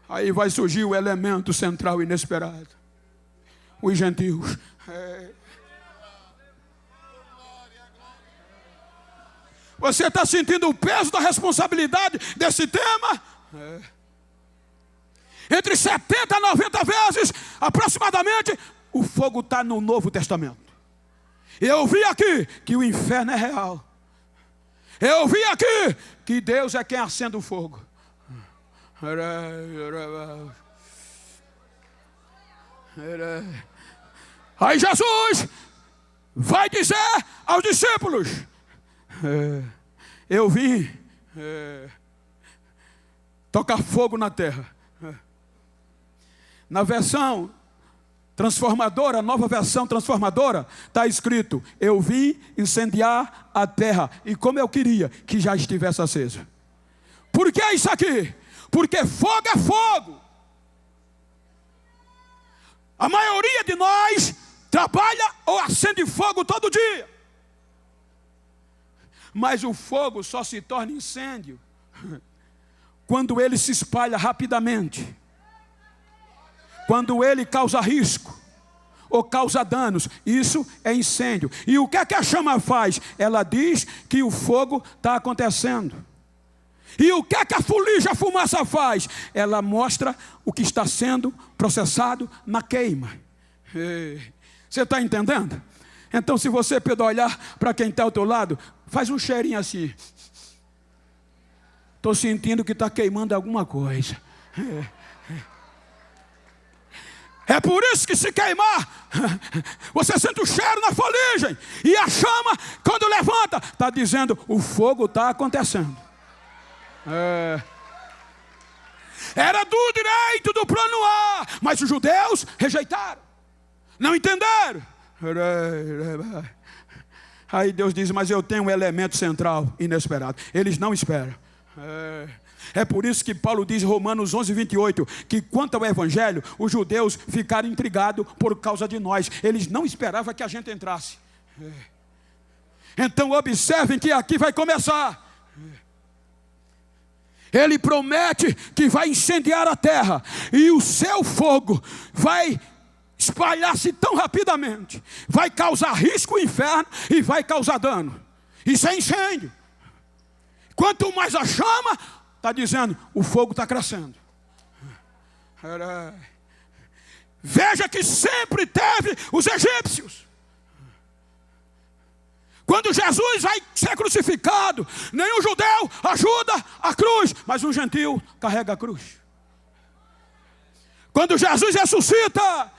Aí vai surgir o elemento central inesperado: os gentios. Você está sentindo o peso da responsabilidade desse tema? Entre 70 a 90 vezes, aproximadamente, o fogo está no Novo Testamento. Eu vi aqui que o inferno é real. Eu vi aqui que Deus é quem acende o fogo. Aí Jesus vai dizer aos discípulos: eu vim tocar fogo na terra. Na versão transformadora, nova versão transformadora, está escrito: eu vim incendiar a terra, e como eu queria que já estivesse acesa. Por que isso aqui? Porque fogo é fogo. A maioria de nós trabalha ou acende fogo todo dia. Mas o fogo só se torna incêndio quando ele se espalha rapidamente. Quando ele causa risco ou causa danos, isso é incêndio. E o que é que a chama faz? Ela diz que o fogo está acontecendo. E o que é que a fumaça faz? Ela mostra o que está sendo processado na queima. Você está entendendo? Então, se você puder olhar para quem está ao teu lado, faz um cheirinho assim. Estou sentindo que está queimando alguma coisa. É por isso que, se queimar, você sente o cheiro na fuligem. E a chama, quando levanta, está dizendo: o fogo está acontecendo. Era do direito do plano A, mas os judeus rejeitaram, não entenderam. Aí Deus diz: mas eu tenho um elemento central inesperado. Eles não esperam. É por isso que Paulo diz em Romanos 11:28, que quanto ao evangelho, os judeus ficaram intrigados por causa de nós. Eles não esperavam que a gente entrasse. Então observem que aqui vai começar. Ele promete que vai incendiar a terra, e o seu fogo vai espalhar-se tão rapidamente, vai causar risco ao inferno e vai causar dano. Isso é incêndio. Quanto mais a chama, está dizendo, o fogo está crescendo. Veja que sempre teve os egípcios. Quando Jesus vai ser crucificado, nenhum judeu ajuda a cruz, mas um gentil carrega a cruz. Quando Jesus ressuscita,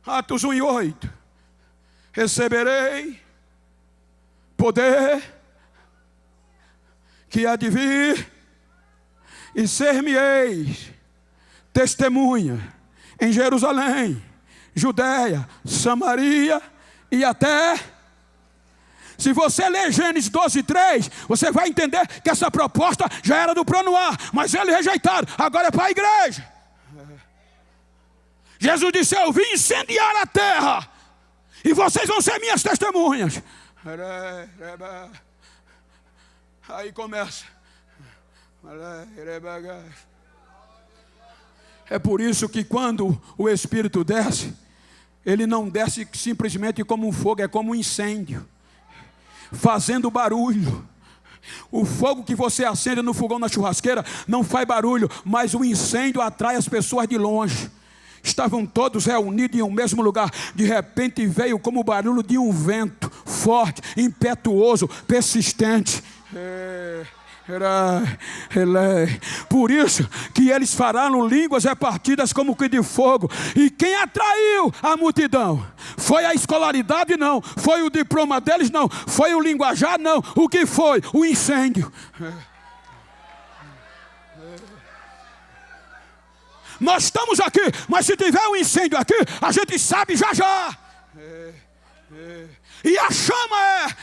Atos 1:8, receberei poder que há de vir, e ser-me-eis testemunha em Jerusalém, Judeia, Samaria e até... Se você ler Gênesis 12:3, você vai entender que essa proposta já era do plano A, mas eles rejeitaram, agora é para a igreja. Jesus disse: eu vim incendiar a terra, e vocês vão ser minhas testemunhas. Aí começa. É por isso que quando o Espírito desce, ele não desce simplesmente como um fogo, é como um incêndio, fazendo barulho. O fogo que você acende no fogão, na churrasqueira, não faz barulho, mas o incêndio atrai as pessoas de longe. Estavam todos reunidos em um mesmo lugar. De repente veio como o barulho de um vento forte, impetuoso, persistente. Por isso que eles falaram línguas repartidas como que de fogo. E quem atraiu a multidão? Foi a escolaridade? Não. Foi o diploma deles? Não. Foi o linguajar? Não. O que foi? O incêndio. Nós estamos aqui, mas se tiver um incêndio aqui, a gente sabe já já. E a chama é: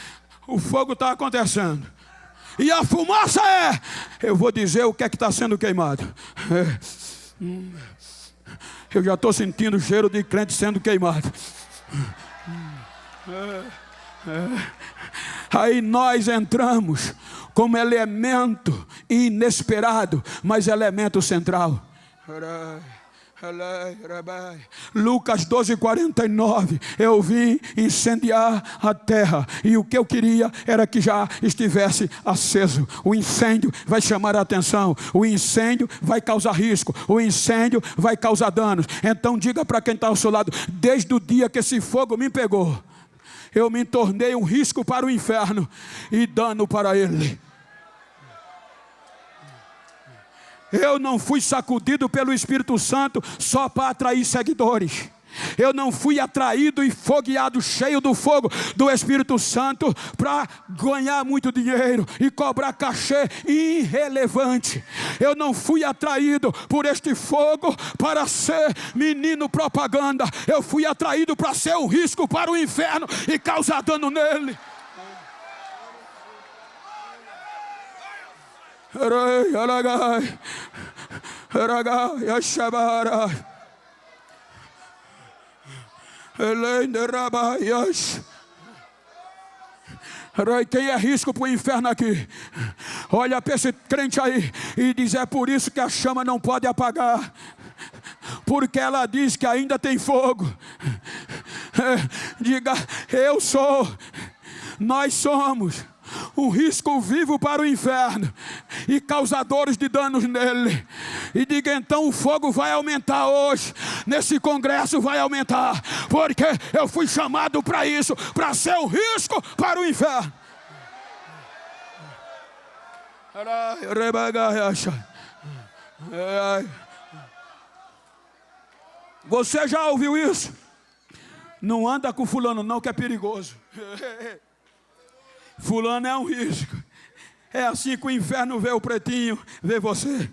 o fogo está acontecendo. E a fumaça é: eu vou dizer o que é que está sendo queimado. Eu já estou sentindo o cheiro de crente sendo queimado. Aí nós entramos como elemento inesperado, mas elemento central. Lucas 12:49. Eu vim incendiar a terra, e o que eu queria era que já estivesse aceso. O incêndio vai chamar a atenção, o incêndio vai causar risco, o incêndio vai causar danos. Então diga para quem está ao seu lado: desde o dia que esse fogo me pegou, eu me tornei um risco para o inferno e dano para ele. Eu não fui sacudido pelo Espírito Santo só para atrair seguidores. Eu não fui atraído e fogueado, cheio do fogo do Espírito Santo, para ganhar muito dinheiro e cobrar cachê irrelevante. Eu não fui atraído por este fogo para ser menino propaganda. Eu fui atraído para ser um risco para o inferno e causar dano nele. Quem é risco para o inferno aqui? Olha para esse crente aí e diz: é por isso que a chama não pode apagar, porque ela diz que ainda tem fogo. Diga: eu sou, nós somos um risco vivo para o inferno e causadores de danos nele. E diga: então o fogo vai aumentar hoje, nesse congresso vai aumentar, porque eu fui chamado para isso, para ser um risco para o inferno. Você já ouviu isso? Não anda com fulano não, que é perigoso. Fulano é um risco. É assim que o inferno vê o pretinho, vê você.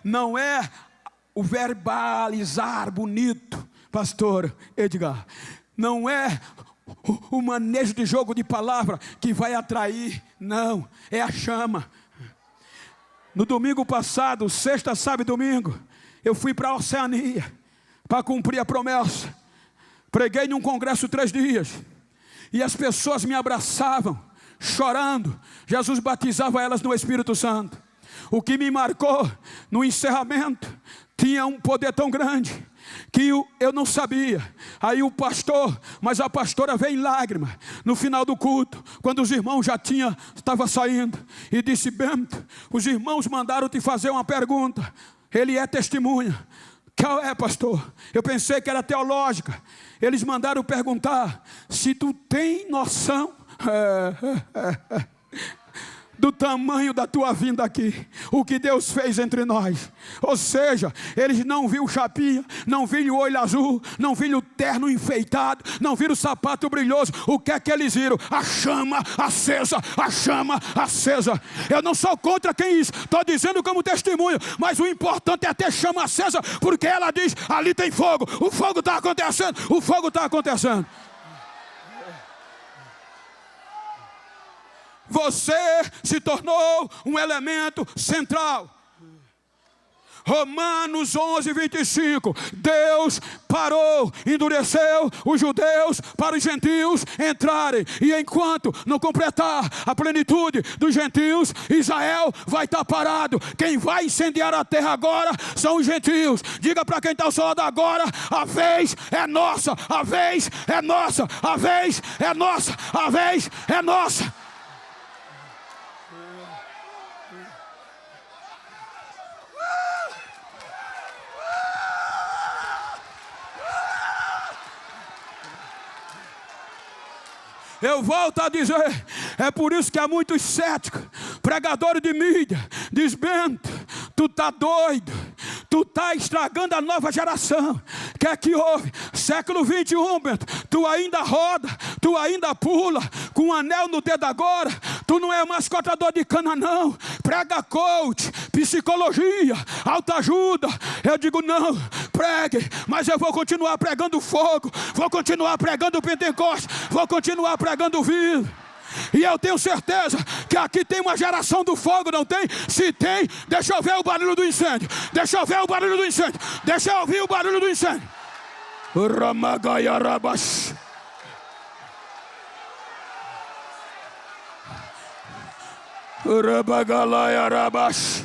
Não é o verbalizar bonito, pastor Edgar. Não é o manejo de jogo de palavra que vai atrair. Não, é a chama. No domingo passado, sexta, sábado e domingo, eu fui para a Oceania para cumprir a promessa. Preguei num congresso 3 dias e as pessoas me abraçavam, chorando. Jesus batizava elas no Espírito Santo. O que me marcou no encerramento tinha um poder tão grande que eu não sabia. Aí o pastor, mas a pastora veio em lágrimas no final do culto, quando os irmãos já estava saindo, e disse: Bento, os irmãos mandaram te fazer uma pergunta. Ele é testemunha. Qual é, pastor? Eu pensei que era teológica. Eles mandaram perguntar se tu tem noção do tamanho da tua vinda aqui, o que Deus fez entre nós. Ou seja, eles não viram chapinha, não viram o olho azul, não viram o terno enfeitado, não viram o sapato brilhoso. O que é que eles viram? A chama acesa, a chama acesa. Eu não sou contra quem isso, estou dizendo como testemunho, mas o importante é ter chama acesa, porque ela diz: ali tem fogo, o fogo está acontecendo, o fogo está acontecendo. Você se tornou um elemento central. Romanos 11:25. Deus parou, endureceu os judeus para os gentios entrarem. E enquanto não completar a plenitude dos gentios, Israel vai estar parado. Quem vai incendiar a terra agora são os gentios. Diga para quem está ao seu lado agora: a vez é nossa, a vez é nossa, a vez é nossa, a vez é nossa. Eu volto a dizer, é por isso que há muitos céticos, pregadores de mídia, diz: Bento, tu tá doido, tu tá estragando a nova geração. O que é que houve? Século 21, Bento, tu ainda roda, tu ainda pula, com um anel no dedo agora, tu não é mais cortador de cana não, prega coach, psicologia, autoajuda. Eu digo: não, pregue, mas eu vou continuar pregando fogo, vou continuar pregando Pentecostes, vou continuar pregando vida. E eu tenho certeza que aqui tem uma geração do fogo, não tem? Se tem, deixa eu ver o barulho do incêndio. Deixa eu ver o barulho do incêndio. Deixa eu ouvir o barulho do incêndio. Ramagayarabash. Rabagalayarabash.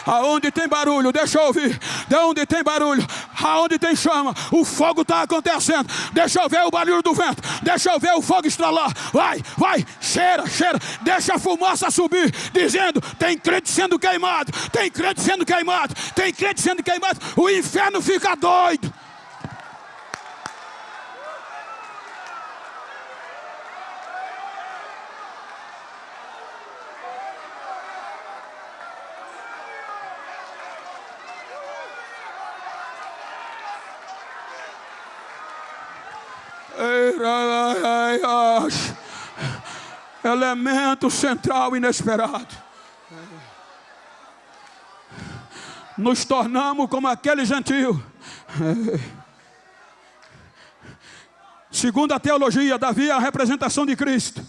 Aonde tem barulho, deixa eu ouvir. De onde tem barulho, aonde tem chama, o fogo está acontecendo. Deixa eu ver o barulho do vento. Deixa eu ver o fogo estralar. Vai, vai, cheira, cheira. Deixa a fumaça subir, dizendo: tem crente sendo queimado, tem crente sendo queimado, tem crente sendo queimado. O inferno fica doido. Elemento central inesperado. Nos tornamos como aquele gentio. Segundo a teologia, Davi é a representação de Cristo.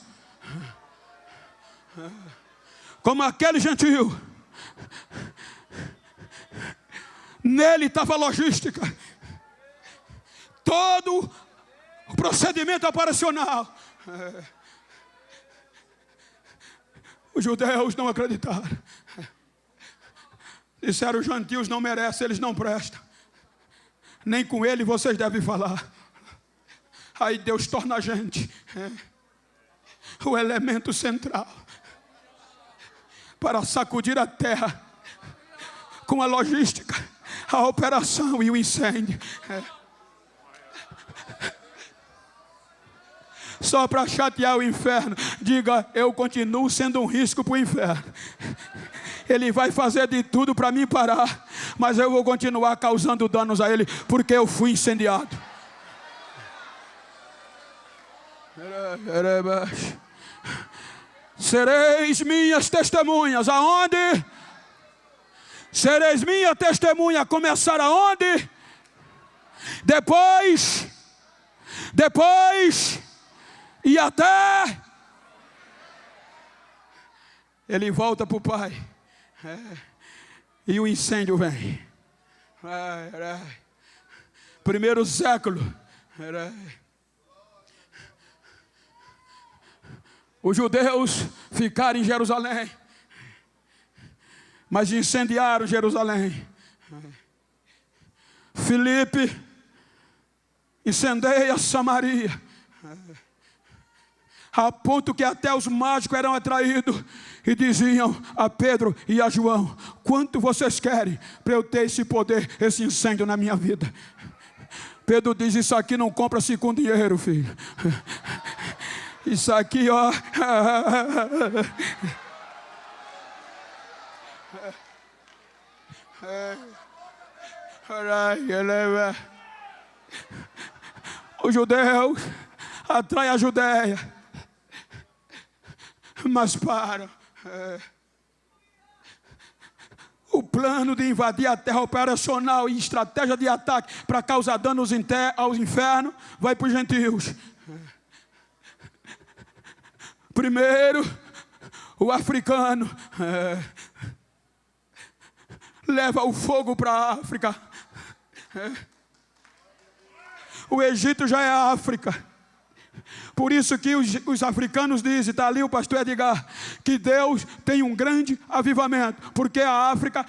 Como aquele gentio. Nele estava a logística. Todo o procedimento operacional. Os judeus não acreditaram. Disseram: os gentios não merecem, eles não prestam. Nem com ele vocês devem falar. Aí Deus torna a gente o elemento central para sacudir a terra com a logística, a operação e o incêndio. Só para chatear o inferno, diga: eu continuo sendo um risco para o inferno. Ele vai fazer de tudo para me parar, mas eu vou continuar causando danos a ele, porque eu fui incendiado. Sereis minhas testemunhas. Aonde? Sereis minha testemunha. Começar aonde? Depois e até ele volta para o Pai. E o incêndio vem. Primeiro século. Os judeus ficaram em Jerusalém, mas incendiaram Jerusalém. Filipe incendeia Samaria, a ponto que até os mágicos eram atraídos e diziam a Pedro e a João: quanto vocês querem para eu ter esse poder, esse incêndio na minha vida? Pedro diz: isso aqui não compra-se com dinheiro, filho. Isso aqui, ó. Os judeus atraem a Judéia, mas param. O plano de invadir a terra operacional e estratégia de ataque para causar danos aos infernos vai para os gentios. Primeiro, o africano leva o fogo para a África. O Egito já é a África. Por isso que os africanos dizem, está ali o pastor Edgar, que Deus tem um grande avivamento, porque a África,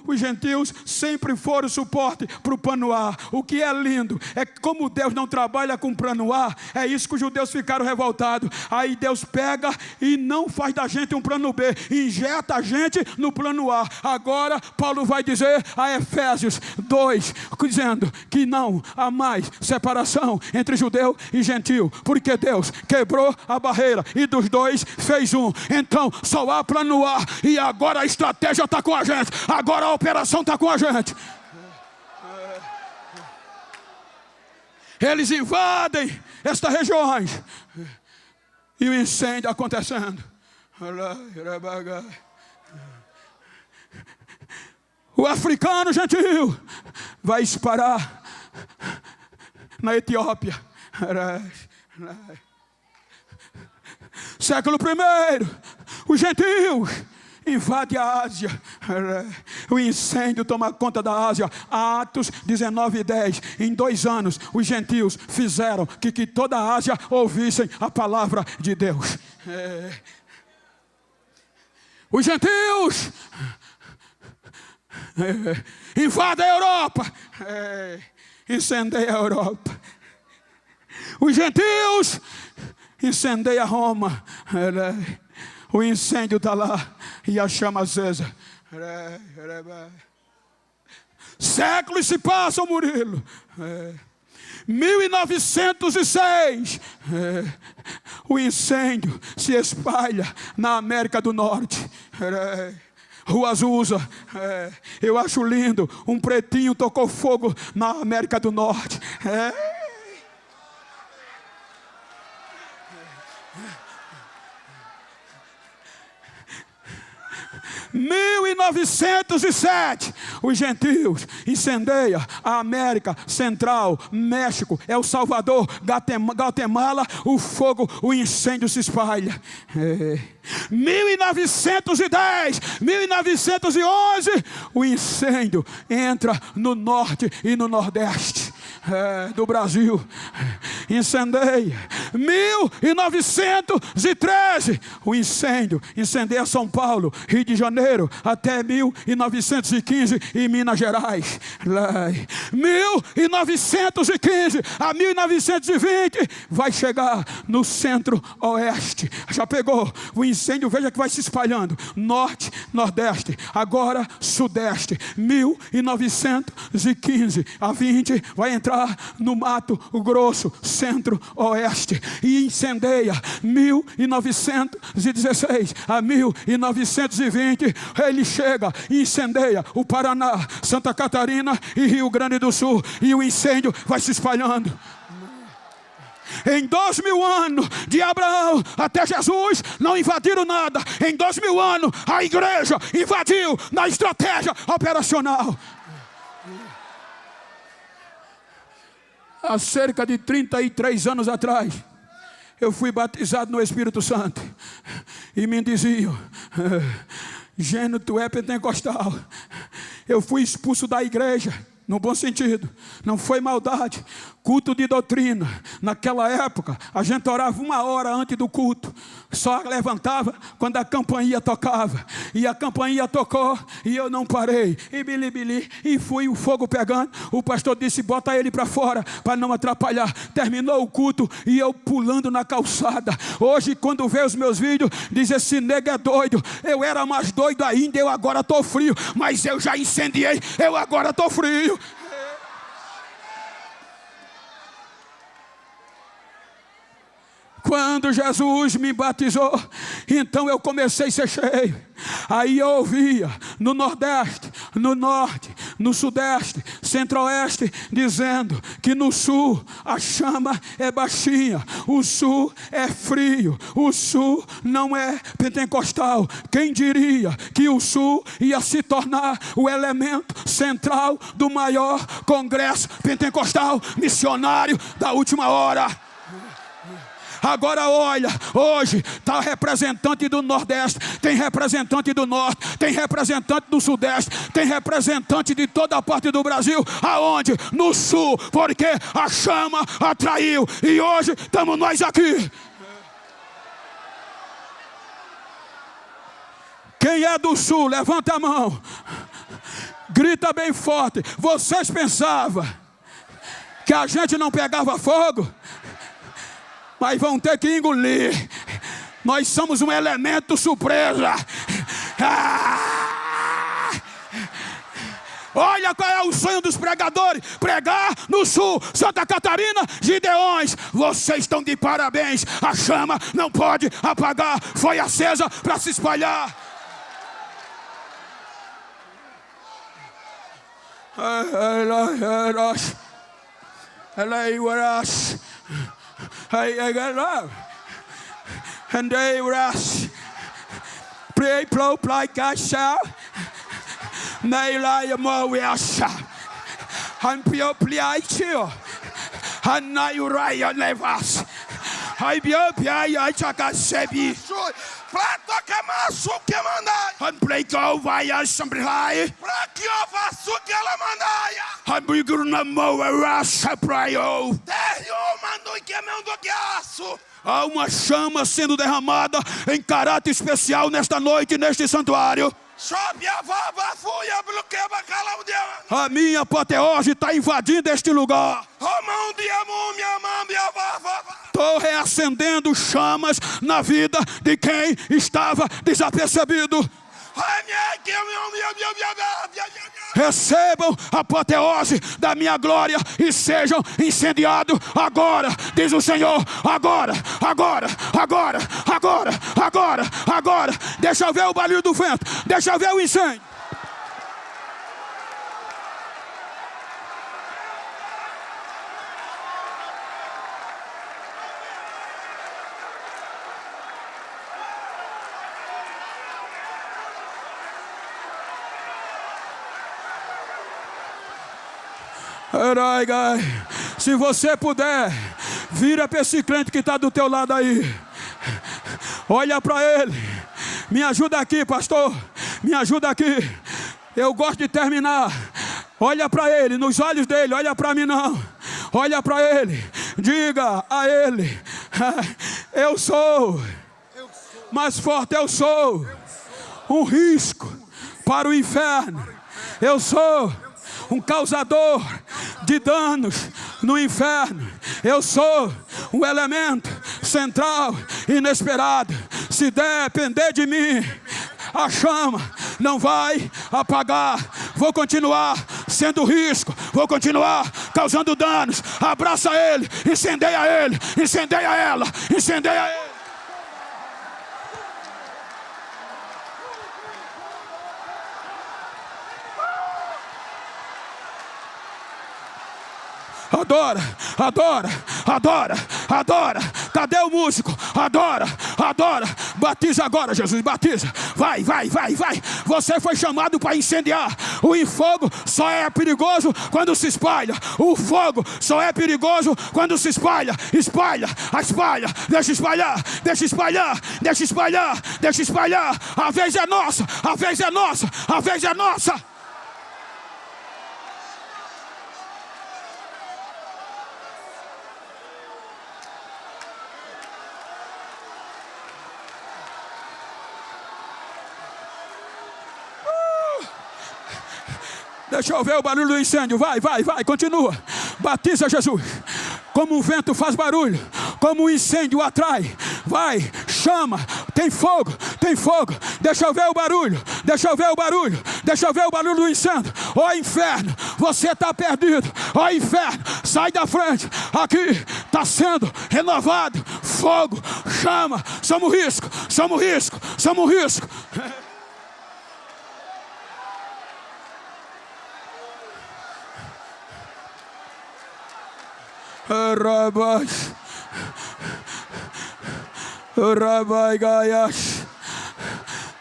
os gentios sempre foram suporte para o plano A. O que é lindo é que como Deus não trabalha com plano A, é isso que os judeus ficaram revoltados. Aí Deus pega e não faz da gente um plano B, injeta a gente no plano A. Agora Paulo vai dizer a Efésios 2, dizendo que não há mais separação entre judeu e gentio, porque Deus quebrou a barreira e dos dois fez um. Então só há plano A, e agora a estratégia está com a gente, agora a operação está com a gente. Eles invadem estas regiões e o incêndio acontecendo. O africano gentil vai disparar na Etiópia. Século I, os gentios invadem a Ásia. O incêndio toma conta da Ásia. Atos 19:10. Em 2 anos os gentios fizeram que toda a Ásia ouvissem a palavra de Deus. Os gentios Invada a Europa. Incendeia a Europa. Os gentios incendeia Roma. O incêndio está lá e a chama acesa. Séculos se passam, Murilo. 1906, o incêndio se espalha na América do Norte. Rua Azusa, eu acho lindo. Um pretinho tocou fogo na América do Norte. 1907, os gentios incendeiam a América Central, México, El Salvador, Guatemala, o fogo, o incêndio se espalha. 1910, 1911, o incêndio entra no norte e no nordeste do Brasil. Incendeia. 1913, o incêndio incendeia São Paulo, Rio de Janeiro, até 1915 em Minas Gerais. 1915 a 1920 vai chegar no centro-oeste. Já pegou? O incêndio, veja que vai se espalhando. Norte, nordeste, agora sudeste. 1915 a 20 vai entrar no Mato Grosso, centro-oeste, e incendeia. 1916 a 1920 ele chega e incendeia o Paraná, Santa Catarina e Rio Grande do Sul, e o incêndio vai se espalhando. Em 2000 anos, de Abraão até Jesus, não invadiram nada. Em 2000 anos, a igreja invadiu na estratégia operacional. Há cerca de 33 anos atrás, eu fui batizado no Espírito Santo. E me diziam: Gênio, tu é pentecostal. Eu fui expulso da igreja, no bom sentido, não foi maldade. Culto de doutrina. Naquela época, a gente orava 1 hora antes do culto. Só levantava quando a campainha tocava. E a campainha tocou e eu não parei. E bili, e fui o fogo pegando. O pastor disse: bota ele para fora, para não atrapalhar. Terminou o culto e eu pulando na calçada. Hoje, quando vê os meus vídeos, diz: esse nego é doido. Eu era mais doido ainda, eu agora estou frio. Mas eu já incendiei, eu agora estou frio. Quando Jesus me batizou, então eu comecei a ser cheio. Aí eu ouvia no Nordeste, no Norte, no Sudeste, Centro-Oeste, dizendo que no Sul a chama é baixinha, o Sul é frio, o Sul não é pentecostal. Quem diria que o Sul ia se tornar o elemento central do maior congresso pentecostal missionário da última hora? Agora olha, hoje está representante do Nordeste, tem representante do Norte, tem representante do Sudeste, tem representante de toda a parte do Brasil. Aonde? No Sul, porque a chama atraiu. E hoje estamos nós aqui. Quem é do Sul, levanta a mão. Grita bem forte. Vocês pensavam que a gente não pegava fogo? Mas vão ter que engolir. Nós somos um elemento surpresa. Olha qual é o sonho dos pregadores: pregar no Sul, Santa Catarina, Gideões. Vocês estão de parabéns. A chama não pode apagar, foi acesa para se espalhar. And they rush. Pray, blow, like I shall. Nay, lie, more we are shall. And pure, play, chill. And now you ride levas. I be up here, I check a sebi. Prato que maço que mandai. And play go via somebody high. Pra que eu faço que ela mandaia. And we go no more rush a prayo. Há uma chama sendo derramada em caráter especial nesta noite, neste santuário. A minha apoteose está invadindo este lugar. Estou reacendendo chamas na vida de quem estava desapercebido. Recebam a apoteose da minha glória e sejam incendiados agora, diz o Senhor. Agora, agora, agora, agora, agora, agora. Deixa eu ver o barulho do vento, deixa eu ver o incêndio. Se você puder, vira para esse crente que está do teu lado aí. Olha para ele. Me ajuda aqui, pastor. Me ajuda aqui. Eu gosto de terminar. Olha para ele, nos olhos dele. Olha para mim não. Olha para ele. Diga a ele: eu sou mais forte. Eu sou um risco para o inferno. Eu sou um causador de danos no inferno. Eu sou um elemento central, inesperado. Se depender de mim, a chama não vai apagar. Vou continuar sendo risco, vou continuar causando danos. Abraça ele, incendeia ele, incendeia ela, incendeia ele. Adora, adora, adora, adora. Cadê o músico? Adora, adora. Batiza agora, Jesus, batiza. Vai, vai, vai, vai. Você foi chamado para incendiar. O fogo só é perigoso quando se espalha. O fogo só é perigoso quando se espalha. Espalha, espalha. Deixa espalhar, deixa espalhar, deixa espalhar, deixa espalhar. A vez é nossa, a vez é nossa, a vez é nossa. Deixa eu ver o barulho do incêndio. Vai, vai, vai, continua. Batiza Jesus. Como o vento faz barulho, como o incêndio atrai. Vai, chama. Tem fogo, tem fogo. Deixa eu ver o barulho, deixa eu ver o barulho, deixa eu ver o barulho do incêndio. Ó inferno, você está perdido. Ó inferno, sai da frente. Aqui está sendo renovado. Fogo, chama. Somos risco, somos risco, somos risco.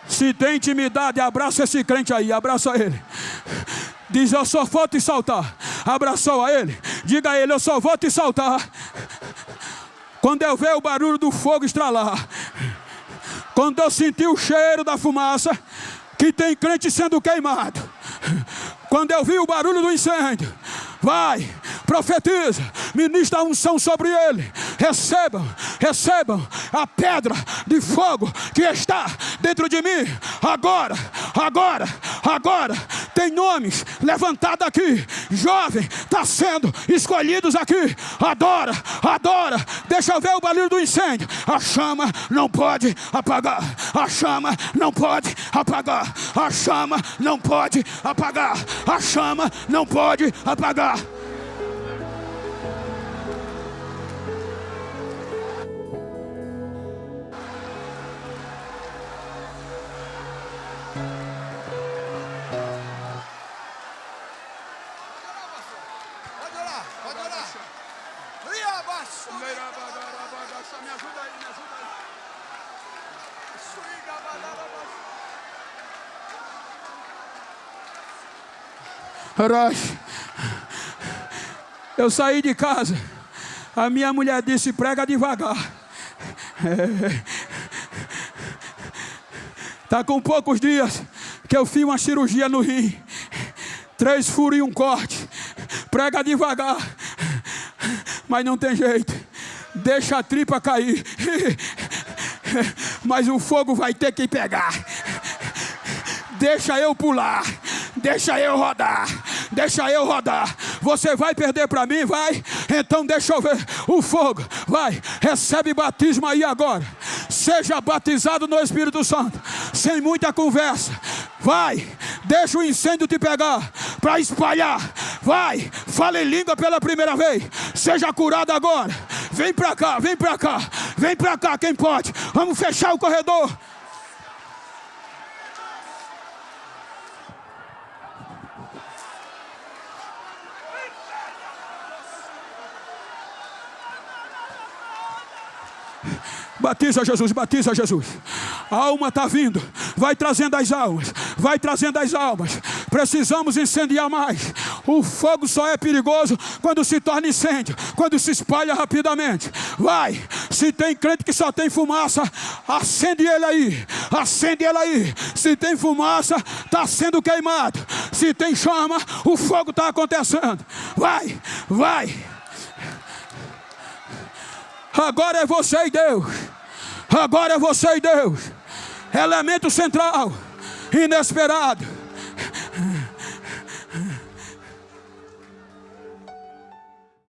Se tem intimidade, abraça esse crente aí, abraça ele. Diz: eu só vou te saltar. Abraçou a ele. Diga a ele: eu só vou te saltar quando eu ver o barulho do fogo estralar. Quando eu sentir o cheiro da fumaça, que tem crente sendo queimado. Quando eu vi o barulho do incêndio, vai, profetiza, ministra a unção sobre ele. Recebam, recebam a pedra de fogo que está dentro de mim. Agora, agora, agora. Tem nomes levantados aqui. Jovem está sendo escolhidos aqui. Adora, adora. Deixa eu ver o barulho do incêndio. A chama não pode apagar. A chama não pode apagar. A chama não pode apagar. A chama não pode apagar. Me ajuda aí, me ajuda aí. Eu saí de casa, a minha mulher disse: prega devagar. Está com poucos dias que eu fiz uma cirurgia no rim, 3 furos e um corte. Prega devagar, mas não tem jeito, deixa a tripa cair, mas o fogo vai ter que pegar. Deixa eu pular, deixa eu rodar, deixa eu rodar. Você vai perder para mim? Vai? Então deixa eu ver o fogo. Vai, recebe batismo aí agora. Seja batizado no Espírito Santo, sem muita conversa. Vai, deixa o incêndio te pegar, para espalhar. Vai, fala em língua pela primeira vez. Seja curado agora. Vem para cá, vem para cá, vem para cá, quem pode. Vamos fechar o corredor. Batiza Jesus, batiza Jesus. A alma está vindo. Vai trazendo as almas. Vai trazendo as almas. Precisamos incendiar mais. O fogo só é perigoso quando se torna incêndio, quando se espalha rapidamente. Vai. Se tem crente que só tem fumaça, acende ele aí. Acende ele aí. Se tem fumaça, está sendo queimado. Se tem chama, o fogo está acontecendo. Vai, vai. Agora é você e Deus. Agora é você e Deus. Elemento central, inesperado.